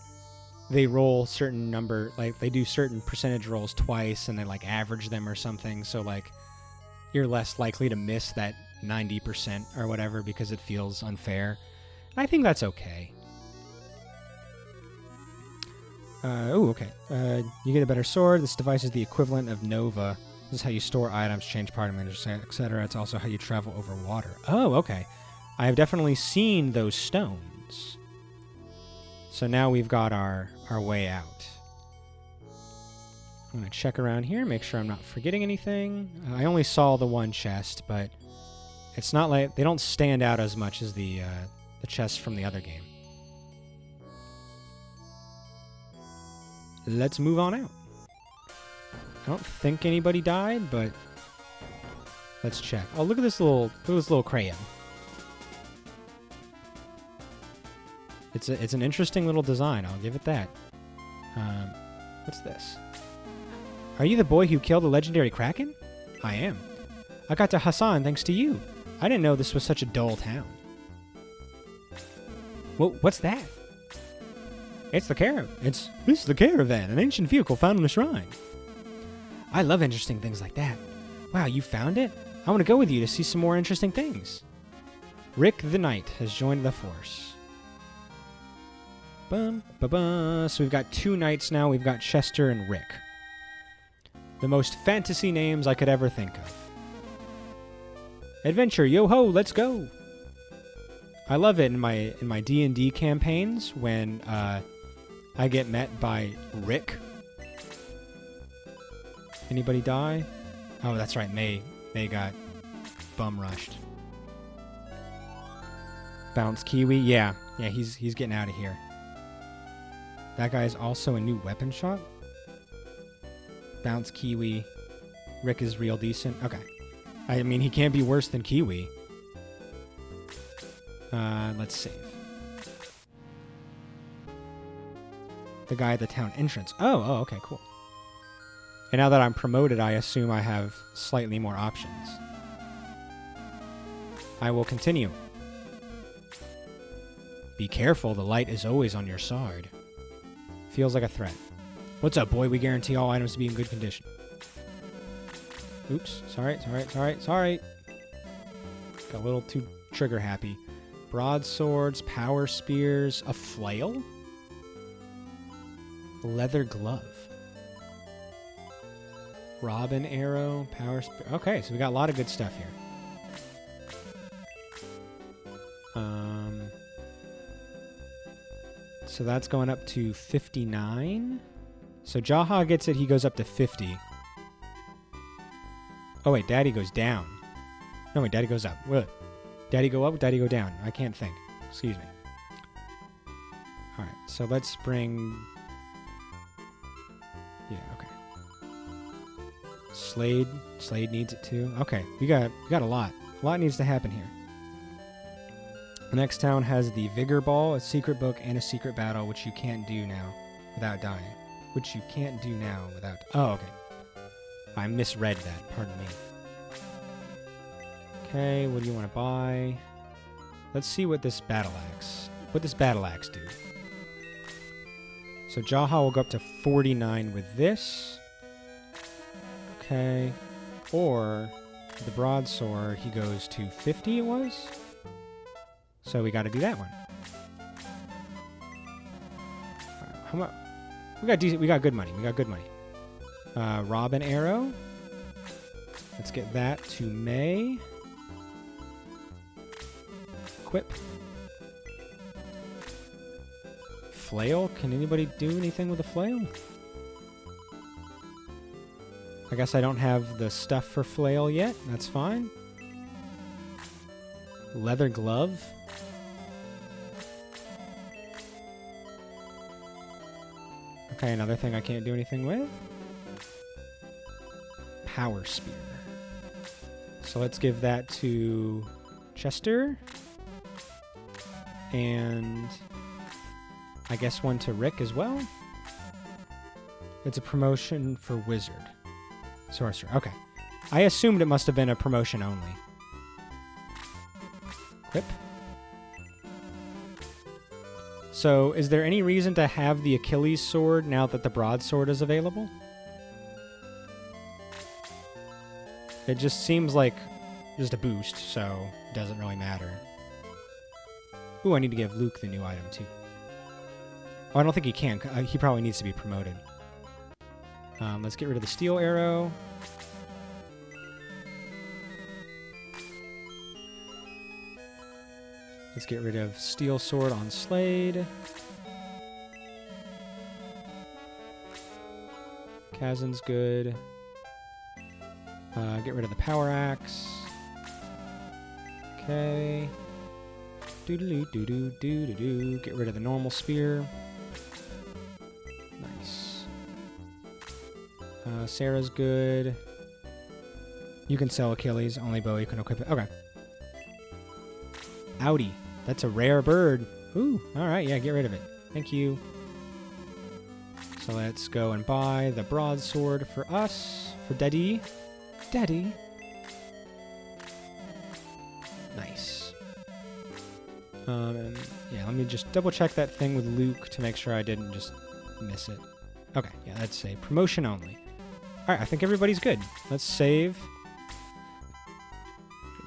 they roll certain number, like, they do certain percentage rolls twice, and they, like, average them or something, so, like, you're less likely to miss that 90% or whatever because it feels unfair. I think that's okay. Okay. You get a better sword. This device is the equivalent of Nova. This is how you store items, change party managers, etc. It's also how you travel over water. Oh, okay. I have definitely seen those stones. So now we've got our way out. I'm going to check around here, make sure I'm not forgetting anything. I only saw the one chest, but it's not like they don't stand out as much as the chests from the other game. Let's move on out. I don't think anybody died, but let's check. Oh, look at this little crayon. It's an interesting little design. I'll give it that. What's this? Are you the boy who killed the legendary Kraken? I am. I got to Hassan thanks to you. I didn't know this was such a dull town. What's that? It's the caravan. This is the caravan, an ancient vehicle found in a shrine. I love interesting things like that. Wow, you found it? I want to go with you to see some more interesting things. Rick the Knight has joined the force. Bum, ba, ba. So we've got 2 knights now. We've got Chester and Rick. The most fantasy names I could ever think of. Adventure, yo-ho, let's go! I love it in my D&D campaigns when I get met by Rick. Anybody die? Oh, that's right, May got bum rushed. Bounce Kiwi, yeah, he's getting out of here. That guy's also a new weapon shop. Bounce Kiwi. Rick is real decent. Okay. I mean, he can't be worse than Kiwi. Let's save. The guy at the town entrance. Oh, okay, cool. And now that I'm promoted, I assume I have slightly more options. I will continue. Be careful, the light is always on your side. Feels like a threat. What's up, boy? We guarantee all items to be in good condition. Oops. Sorry. Got a little too trigger happy. Broadswords, power spears, a flail? Leather glove. Robin arrow, power spear. Okay, so we got a lot of good stuff here. So that's going up to 59. So Jaha gets it, he goes up to 50. Oh wait, Daddy goes down. No wait, Daddy goes up. What? Daddy go up, Daddy go down. I can't think. Excuse me. Alright, so let's bring... Yeah, okay. Slade needs it too. Okay, we got a lot. A lot needs to happen here. The next town has the Vigor Ball, a secret book, and a secret battle, which you can't do now without dying. Oh, okay. I misread that. Pardon me. Okay, what do you want to buy? Let's see what this battle axe do. So Jaha will go up to 49 with this. Okay. Or the broadsword, he goes to 50 it was? So we got to do that one. How much? We got good money. Robin arrow. Let's get that to May. Equip. Flail. Can anybody do anything with a flail? I guess I don't have the stuff for flail yet. That's fine. Leather glove. Okay, another thing I can't do anything with. Power spear. So let's give that to Chester. And I guess one to Rick as well. It's a promotion for wizard. Sorcerer. Okay. I assumed it must have been a promotion only. Equip. So, is there any reason to have the Achilles sword now that the broadsword is available? It just seems like just a boost, so it doesn't really matter. Ooh, I need to give Luke the new item, too. Oh, I don't think he can. He probably needs to be promoted. Let's get rid of the steel arrow. Let's get rid of Steel Sword on Slade. Kazan's good. Get rid of the Power Axe. Okay. Doo-doo-doo-doo-doo-doo-doo. Get rid of the normal spear. Nice. Sarah's good. You can sell Achilles. Only Bowie can equip it. Okay. Audi. That's a rare bird. Ooh. Alright, yeah, get rid of it. Thank you. So let's go and buy the broadsword for us. For Daddy. Daddy. Nice. And yeah, let me just double check that thing with Luke to make sure I didn't just miss it. Okay, yeah, that's a promotion only. Alright, I think everybody's good. Let's save.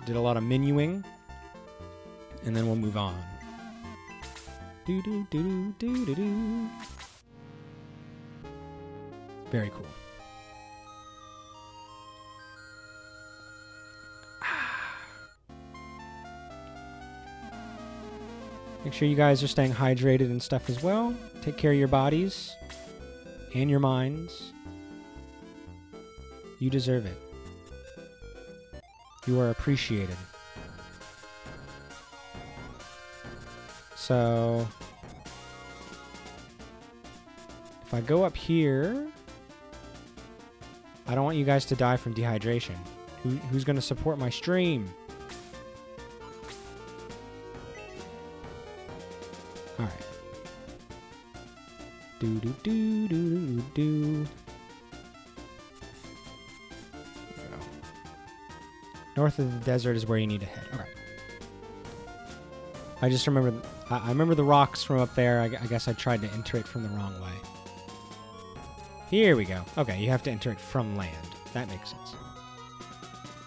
Did a lot of menuing. And then we'll move on. Do-do-do-do-do-do-do. Very cool. Make sure you guys are staying hydrated and stuff as well. Take care of your bodies and your minds. You deserve it. You are appreciated. So, if I go up here, I don't want you guys to die from dehydration. Who's going to support my stream? Alright. Do-do-do-do-do-do. North of the desert is where you need to head. Okay. I just remember... I remember the rocks from up there. I guess I tried to enter it from the wrong way. Here we go. Okay, you have to enter it from land. That makes sense.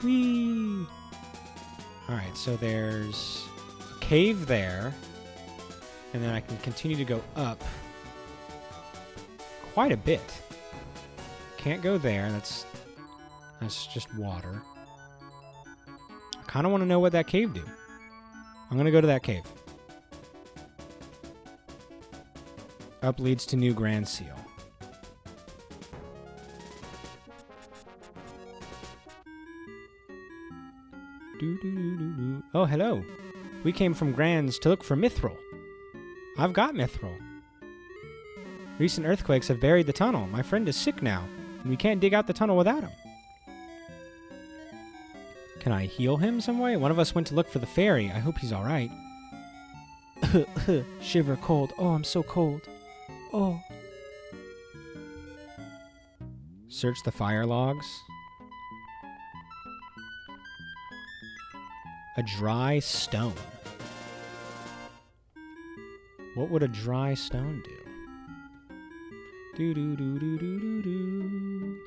Whee! Alright, so there's a cave there. And then I can continue to go up quite a bit. Can't go there. That's just water. I kind of want to know what that cave do. I'm going to go to that cave. Up leads to new Grand Seal. Oh, hello. We came from Grands to look for Mithril. I've got Mithril. Recent earthquakes have buried the tunnel. My friend is sick now, and we can't dig out the tunnel without him. Can I heal him some way? One of us went to look for the fairy. I hope he's all right. Shiver cold. Oh, I'm so cold. Oh. Search the fire logs. A dry stone. What would a dry stone do? Do-do-do-do-do-do-do.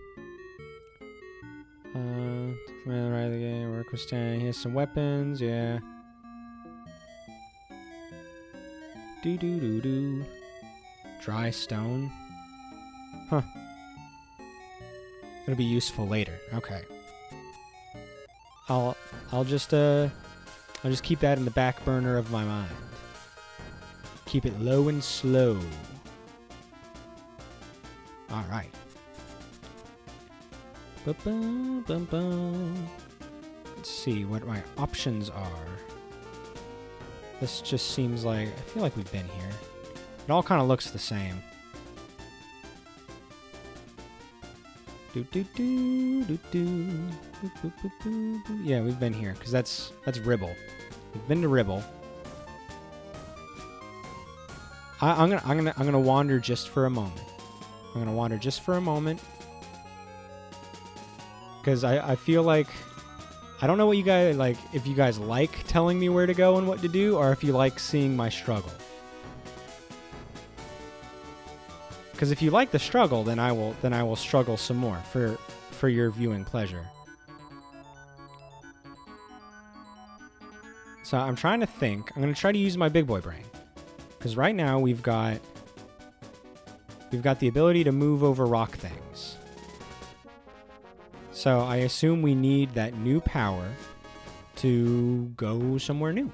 Right the game. Work with standing. Here's some weapons. Yeah. Do-do-do-do. Dry stone. Huh. It'll be useful later. Okay. I'll just keep that in the back burner of my mind. Keep it low and slow. All right. Let's see what my options are. This just seems like... I feel like we've been here. It all kind of looks the same. Yeah, we've been here, because that's Ribble. We've been to Ribble. I'm gonna wander just for a moment. I'm gonna wander just for a moment. Because I feel like... I don't know what you guys like, if you guys like telling me where to go and what to do, or if you like seeing my struggle. Because if you like the struggle, then I will struggle some more for your viewing pleasure. So I'm trying to think. I'm going to try to use my big boy brain. Because right now we've got the ability to move over rock things. So I assume we need that new power to go somewhere new.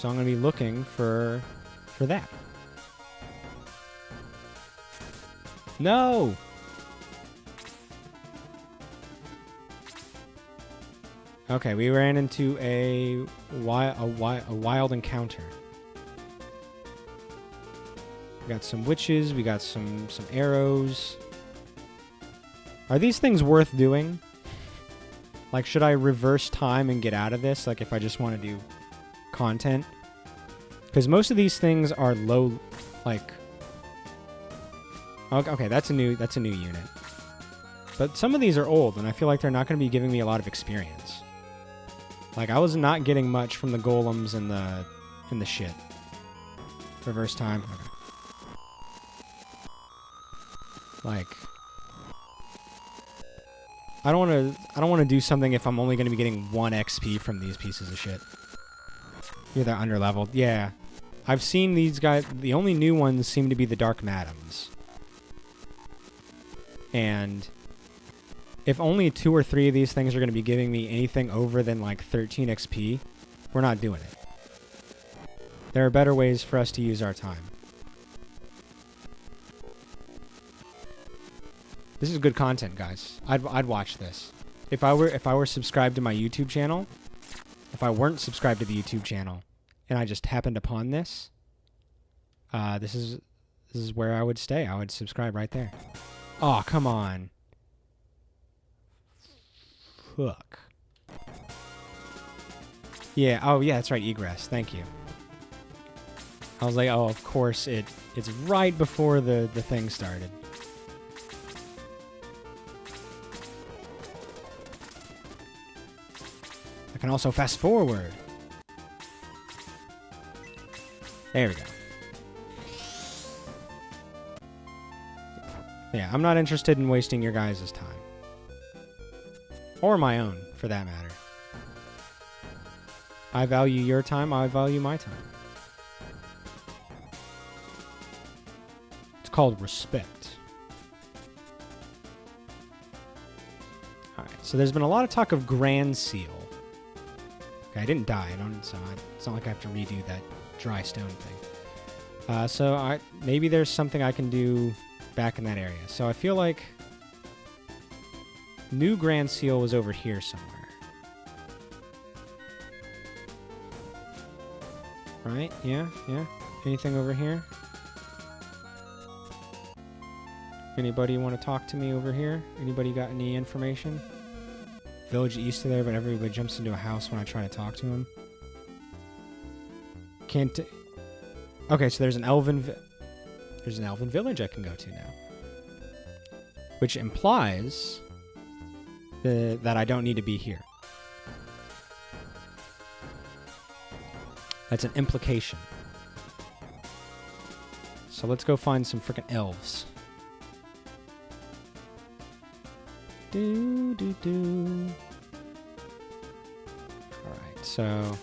So I'm going to be looking for that. No! Okay, we ran into a wild encounter. We got some witches, we got some arrows. Are these things worth doing? Like, should I reverse time and get out of this? Like, if I just want to do content? Because most of these things are low, like... Okay, that's a new unit. But some of these are old, and I feel like they're not going to be giving me a lot of experience. Like, I was not getting much from the golems and the shit. Reverse time. Okay. Like, I don't want to do something if I'm only going to be getting 1 XP from these pieces of shit. Yeah, they're underleveled. Yeah. I've seen these guys. The only new ones seem to be the Dark Madams. And if only 2 or 3 of these things are going to be giving me anything over than like 13 XP, we're not doing it. There are better ways for us to use our time. This is good content, guys. I'd watch this. If I were subscribed to my YouTube channel, if I weren't subscribed to the YouTube channel, and I just happened upon this, this is where I would stay. I would subscribe right there. Oh, come on. Fuck. Yeah, oh yeah, that's right, egress. Thank you. I was like, oh, of course, it's right before the thing started. I can also fast forward. There we go. Yeah, I'm not interested in wasting your guys' time. Or my own, for that matter. I value your time, I value my time. It's called respect. Alright, so there's been a lot of talk of Grand Seal. Okay, I didn't die, it's not like I have to redo that dry stone thing. So maybe there's something I can do back in that area. So I feel like new Grand Seal was over here somewhere. Right? Yeah. Anything over here? Anybody want to talk to me over here? Anybody got any information? Village east of there, but everybody jumps into a house when I try to talk to him. Can't... Okay, so there's an elven village I can go to now. Which implies that I don't need to be here. That's an implication. So let's go find some frickin' elves. Alright, so...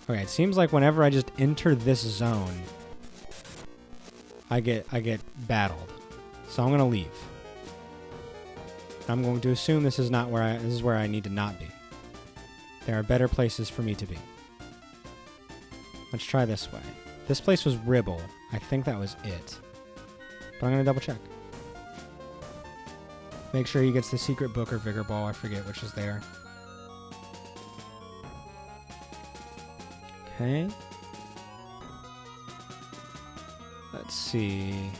Okay, it seems like whenever I just enter this zone, I get battled. So I'm gonna leave. I'm going to assume this is where I need to not be. There are better places for me to be. Let's try this way. This place was Ribble. I think that was it. But I'm gonna double check. Make sure he gets the secret book or vigor ball. I forget which is there. Okay. Let's see.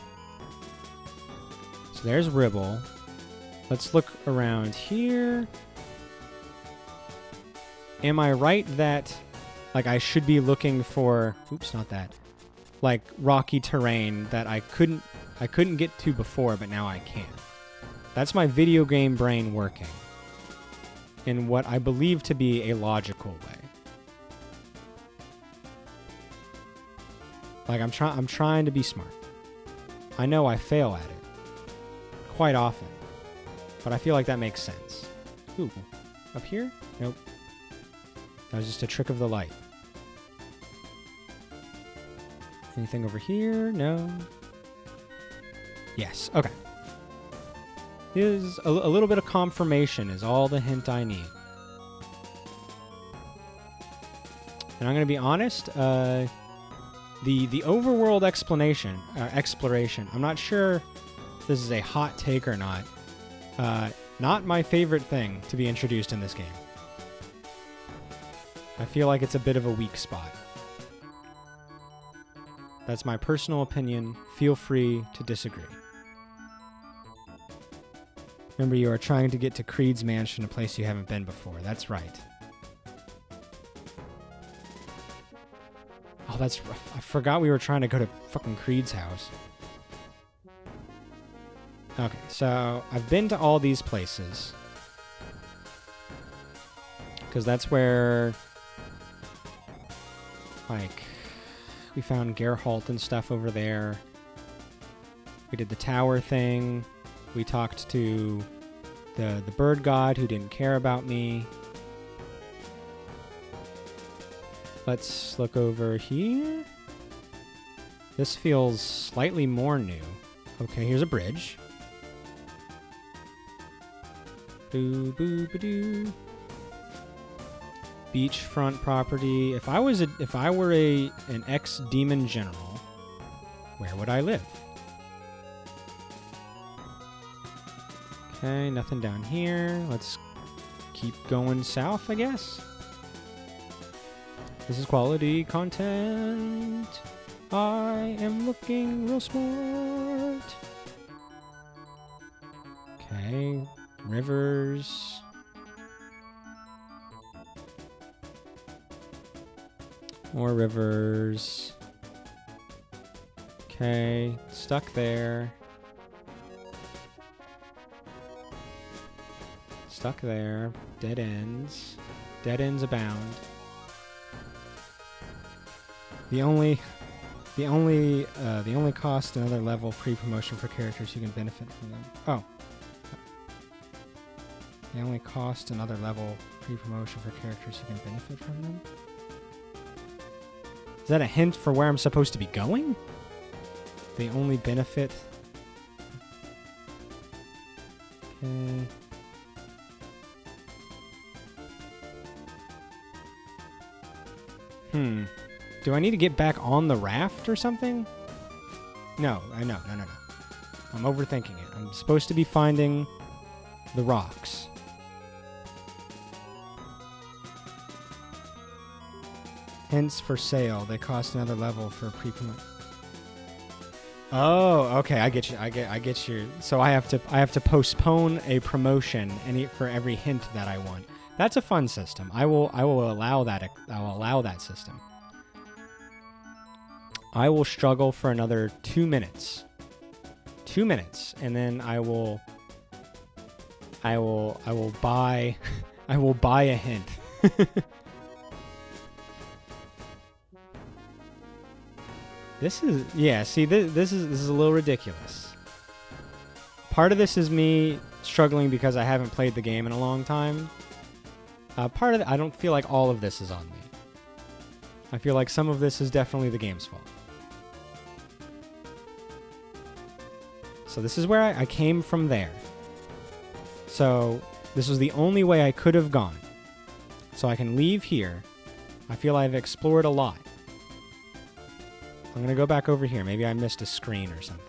So there's Ribble. Let's look around here. Am I right that, like, I should be looking for... Oops, not that. Like, rocky terrain that I couldn't get to before, but now I can. That's my video game brain working. In what I believe to be a logical way. Like, I'm trying to be smart. I know I fail at it. Quite often. But I feel like that makes sense. Ooh. Up here? Nope. That was just a trick of the light. Anything over here? No. Yes. Okay. A little bit of confirmation is all the hint I need. And I'm going to be honest, the overworld exploration, exploration, I'm not sure if this is a hot take or not. Not my favorite thing to be introduced in this game. I feel like it's a bit of a weak spot. That's my personal opinion. Feel free to disagree. Remember, you are trying to get to Creed's mansion, a place you haven't been before. That's right. Oh, that's... I forgot we were trying to go to fucking Creed's house. Okay, so I've been to all these places. Because that's where... like... we found Geralt and stuff over there. We did the tower thing. We talked to the bird god who didn't care about me. Let's look over here. This feels slightly more new. Okay, here's a bridge. Boo boo ba doo. Beachfront property. If I were an ex-demon general, where would I live? Okay, nothing down here. Let's keep going south, I guess. This is quality content. I am looking real smart. Okay, rivers. More rivers. Okay, stuck there. Stuck there. Dead ends. Dead ends abound. The only cost another level pre-promotion for characters who can benefit from them. Oh. They only cost another level pre-promotion for characters who can benefit from them? Is that a hint for where I'm supposed to be going? They only benefit... Okay... Do I need to get back on the raft or something? No. I'm overthinking it. I'm supposed to be finding the rocks. Hints for sale. They cost another level for pre-promote. Oh, okay. I get you. I get you. So I have to postpone a promotion for every hint that I want. That's a fun system. I will allow that. I'll allow that system. I will struggle for another 2 minutes. 2 minutes, and then I will buy I will buy a hint. This is see this is a little ridiculous. Part of this is me struggling because I haven't played the game in a long time. Part of it, I don't feel like all of this is on me. I feel like some of this is definitely the game's fault. So this is where I came from there. So this was the only way I could have gone. So I can leave here. I feel I've explored a lot. I'm going to go back over here. Maybe I missed a screen or something.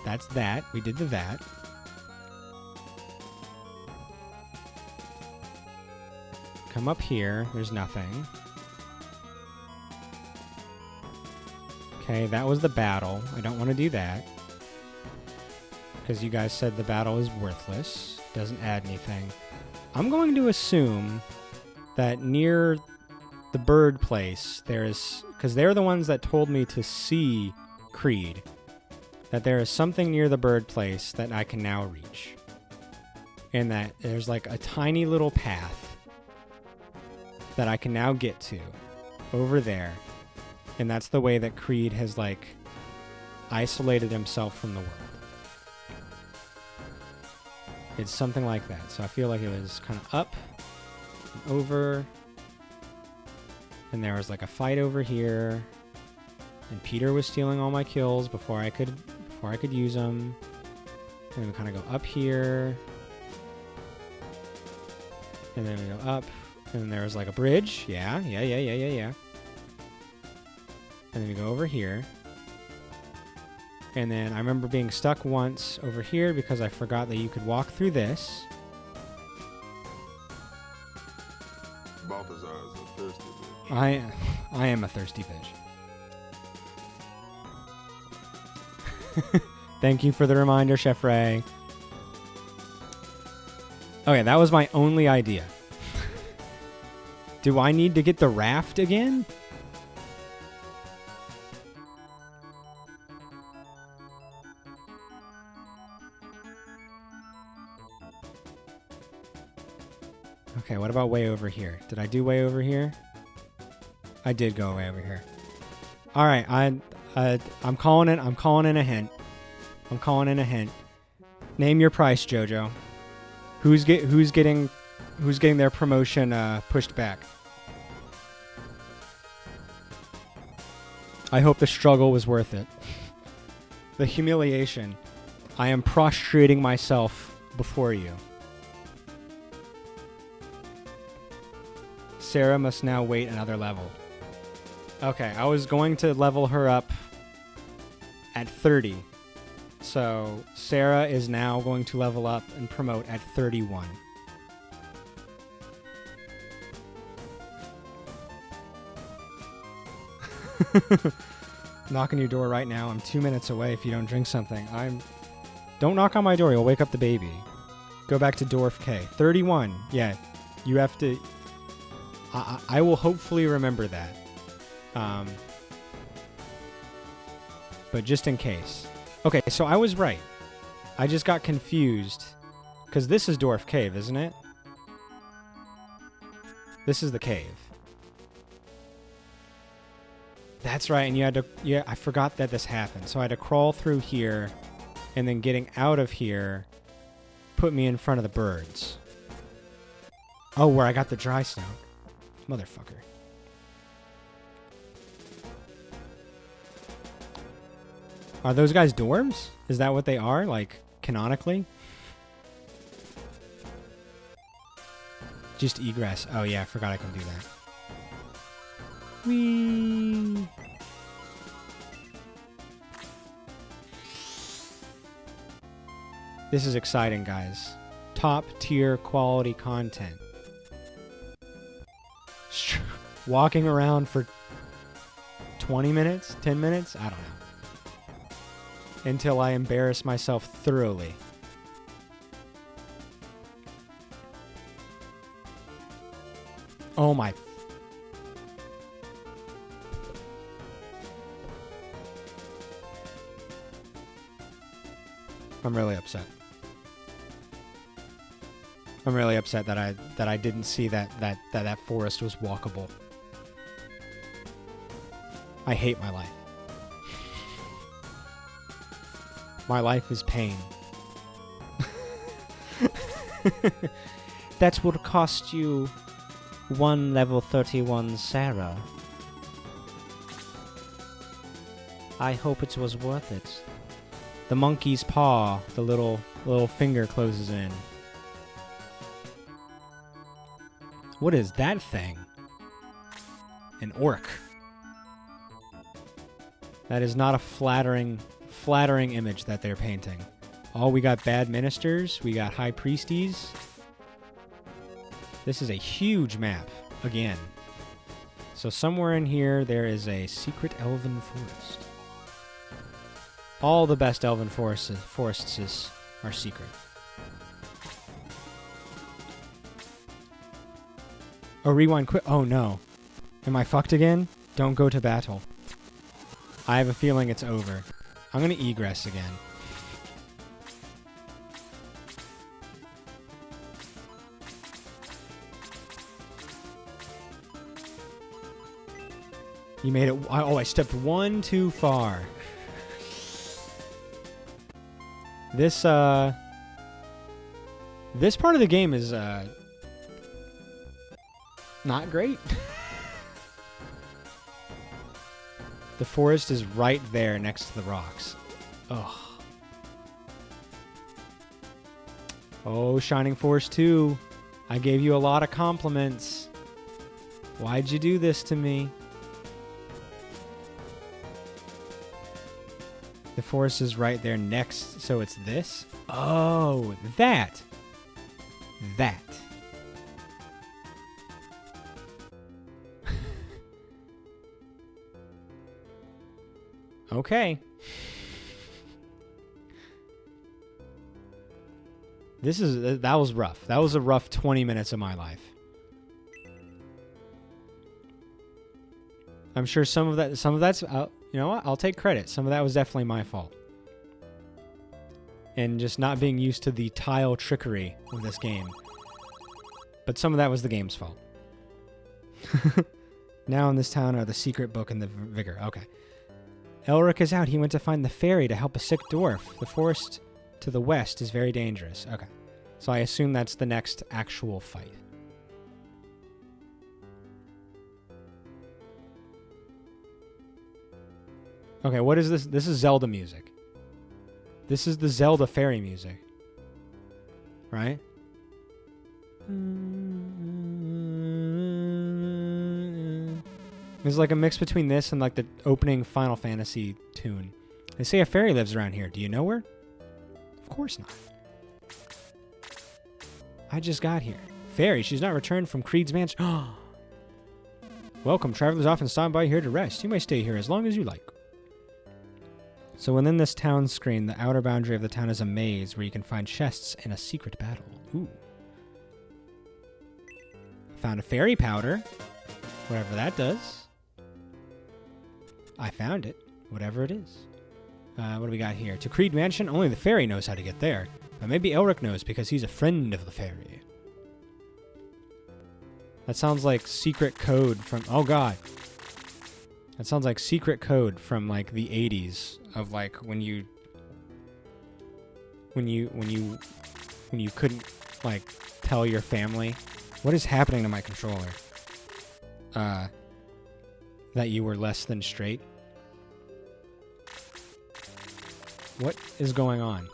That's that. We did that. Come up here. There's nothing. Okay, that was the battle. I don't want to do that. Because you guys said the battle is worthless. Doesn't add anything. I'm going to assume that near the bird place, there is... because they're the ones that told me to see Creed. That there is something near the bird place that I can now reach. And that there's like a tiny little path that I can now get to over there. And that's the way that Creed has, like, isolated himself from the world. It's something like that. So I feel like it was kind of up and over. And there was, like, a fight over here. And Peter was stealing all my kills before I could use them. And we kind of go up here. And then we go up. And then there's like a bridge. Yeah. And then we go over here. And then I remember being stuck once over here because I forgot that you could walk through this. Balthazar is a thirsty bitch. I am a thirsty bitch. Thank you for the reminder, Chef Ray. Okay, that was my only idea. Do I need to get the raft again? Okay, what about way over here? Did I do way over here? I did go way over here. All right, I'm calling it. I'm calling in a hint. I'm calling in a hint. Name your price, Jojo. Who's getting their promotion pushed back? I hope the struggle was worth it. The humiliation. I am prostrating myself before you. Sarah must now wait another level. Okay, I was going to level her up at 30. So Sarah is now going to level up and promote at 31. Knock on your door right now. I'm 2 minutes away if you don't drink something. Don't knock on my door. You'll wake up the baby. Go back to Dwarf K. 31. Yeah, you have to... I will hopefully remember that. But just in case. Okay, so I was right. I just got confused. Because this is Dwarf Cave, isn't it? This is the cave. That's right, and you had to... Yeah, I forgot that this happened. So I had to crawl through here, and then getting out of here put me in front of the birds. Oh, where I got the dry stone. Motherfucker. Are those guys dwarves? Is that what they are, like, canonically? Just egress. Oh, yeah, I forgot I can do that. Whee! This is exciting, guys. Top tier quality content. Walking around for 20 minutes? 10 minutes? I don't know. Until I embarrass myself thoroughly. Oh my... I'm really upset. I'm really upset that I didn't see that forest was walkable. I hate my life. My life is pain. That would cost you 1 level 31 Sarah. I hope it was worth it. The monkey's paw, the little finger closes in. What is that thing? An orc. That is not a flattering image that they're painting. Oh, we got bad ministers. We got high priesties. This is a huge map, again. So somewhere in here, there is a secret elven forest. All the best elven forests are secret. Oh, rewind quick. Oh, no. Am I fucked again? Don't go to battle. I have a feeling it's over. I'm going to egress again. You made it... Oh, I stepped one too far. This part of the game is, not great. The forest is right there next to the rocks. Ugh. Oh, Shining Force 2. I gave you a lot of compliments. Why'd you do this to me? The forest is right there next, so it's this? Oh, that. That. Okay. That was rough. That was a rough 20 minutes of my life. I'm sure some of that's, you know what? I'll take credit. Some of that was definitely my fault. And just not being used to the tile trickery of this game. But some of that was the game's fault. Now in this town are the secret book and the vigor. Okay. Elric is out. He went to find the fairy to help a sick dwarf. The forest to the west is very dangerous. Okay. So I assume that's the next actual fight. Okay, what is this? This is Zelda music. This is the Zelda fairy music. Right? It's like a mix between this and like the opening Final Fantasy tune. They say a fairy lives around here. Do you know her? Of course not. I just got here. Fairy, she's not returned from Creed's mansion. Welcome, travelers often stop by here to rest. You may stay here as long as you like. So within this town screen, the outer boundary of the town is a maze where you can find chests in a secret battle. Ooh. Found a fairy powder. Whatever that does. I found it. Whatever it is. What do we got here? To Creed Mansion, only the fairy knows how to get there. But maybe Elric knows because he's a friend of the fairy. That sounds like secret code from... Oh, God. That sounds like secret code from, like, the 80s of, like, when you couldn't, like, tell your family. What is happening to my controller? That you were less than straight. What is going on?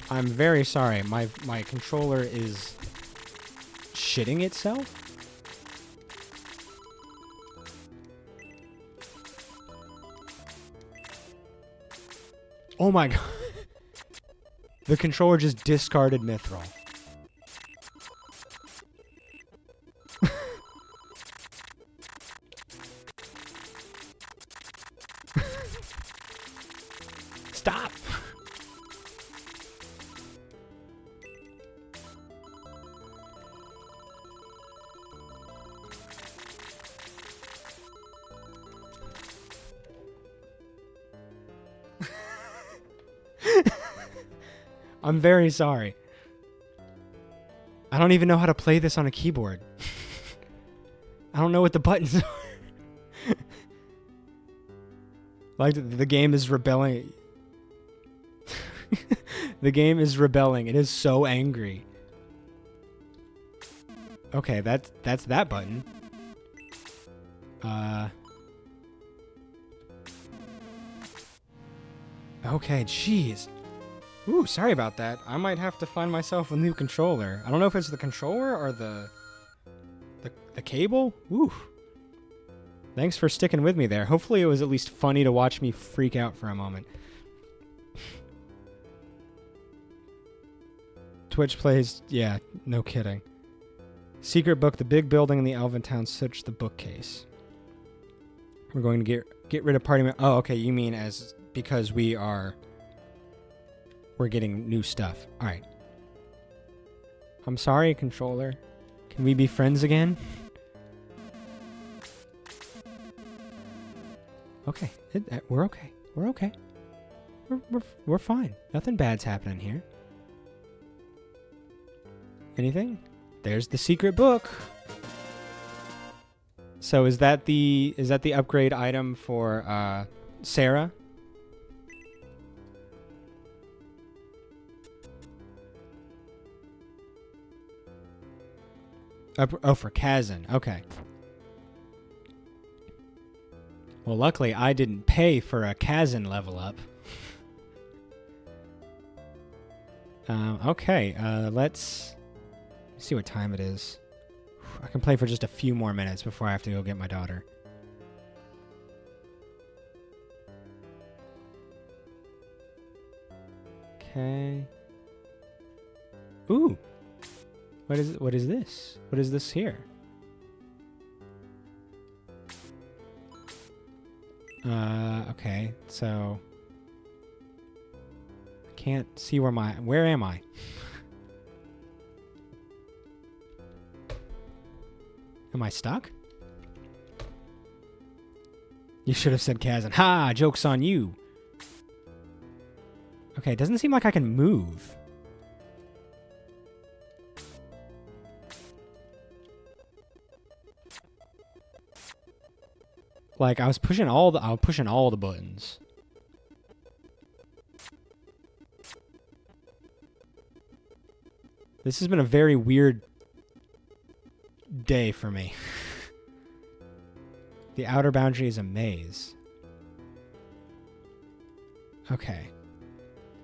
I'm very sorry. My controller is shitting itself. Oh my god. The controller just discarded Mithril. Stop. I'm very sorry. I don't even know how to play this on a keyboard. I don't know what the buttons are. Like, the game is rebelling. The game is rebelling. It is so angry. Okay, that's that button. Okay, jeez. Ooh, sorry about that. I might have to find myself a new controller. I don't know if it's the controller or the cable. Ooh. Thanks for sticking with me there. Hopefully it was at least funny to watch me freak out for a moment. Twitch plays, yeah, no kidding. Secret book, the big building in the Elven town. Search the bookcase. We're going to get rid of party. Oh, okay. You mean as because we're getting new stuff. All right. I'm sorry, controller. Can we be friends again? Okay. We're okay. We're okay. We're fine. Nothing bad's happening here. Anything? There's the secret book. So is that the upgrade item for Sarah? Oh, for Kazan. Okay. Well, luckily I didn't pay for a Kazan level up. Okay, let's see what time it is. I can play for just a few more minutes before I have to go get my daughter. Okay. Ooh. What is this? What is this here? Okay. So I can't see where am I? Am I stuck? You should have said Kazan. Ha! Joke's on you. Okay, it doesn't seem like I can move. Like I was pushing all the buttons. This has been a very weird day for me. The outer boundary is a maze. Okay.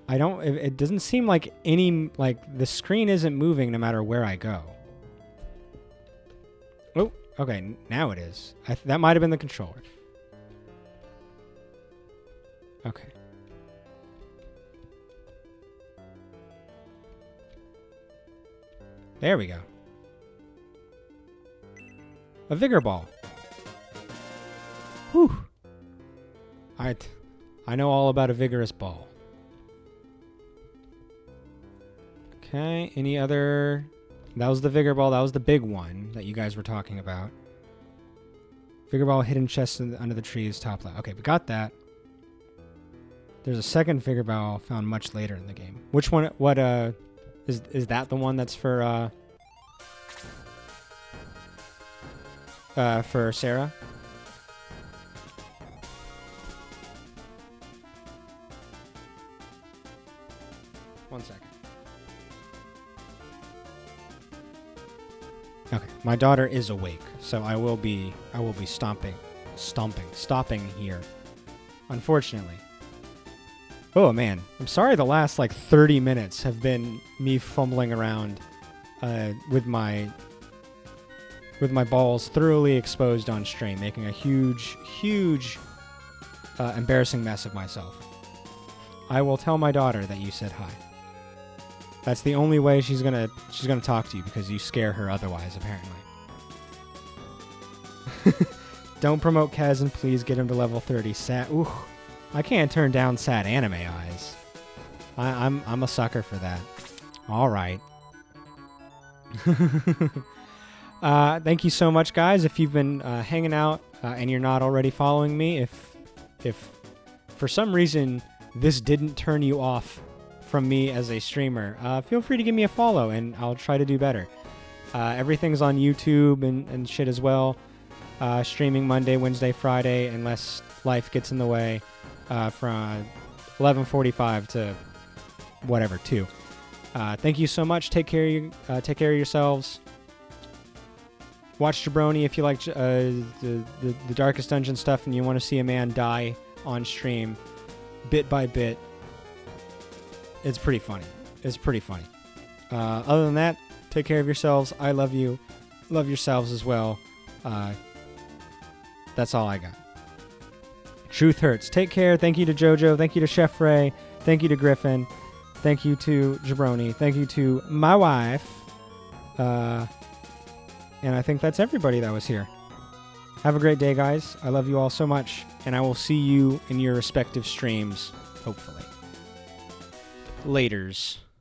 It doesn't seem like the screen isn't moving no matter where I go. Oh, okay, now it is. That might have been the controller. Okay. There we go. A vigor ball. Whew. I know all about a vigorous ball. Okay, any other... That was the vigor ball. That was the big one that you guys were talking about. Vigor ball, hidden chest under the trees, top left. Okay, we got that. There's a second vigor ball found much later in the game. Which one? What? Is that the one that's for Sarah? One second. Okay, my daughter is awake, so I will be stopping here. Unfortunately. Oh man, I'm sorry the last like 30 minutes have been me fumbling around with my balls thoroughly exposed on stream, making a huge embarrassing mess of myself. I will tell my daughter that you said hi. That's the only way she's gonna talk to you, because you scare her otherwise, apparently. Don't promote Kazan, please get him to level 30. Sad. Ooh, I can't turn down sad anime eyes. I'm a sucker for that. All right. Thank you so much, guys. If you've been hanging out and you're not already following me, if for some reason this didn't turn you off from me as a streamer, feel free to give me a follow and I'll try to do better. Everything's on YouTube and shit as well. Streaming Monday, Wednesday, Friday, unless life gets in the way, from 11:45 to whatever 2. Thank you so much. Take care of yourselves. Watch Jabroni if you like the Darkest Dungeon stuff and you want to see a man die on stream bit by bit. It's pretty funny. Other than that, take care of yourselves. I love you. Love yourselves as well. That's all I got. Truth hurts. Take care. Thank you to JoJo. Thank you to Chef Ray. Thank you to Griffin. Thank you to Jabroni. Thank you to my wife. And I think that's everybody that was here. Have a great day, guys. I love you all so much. And I will see you in your respective streams, hopefully. Laters.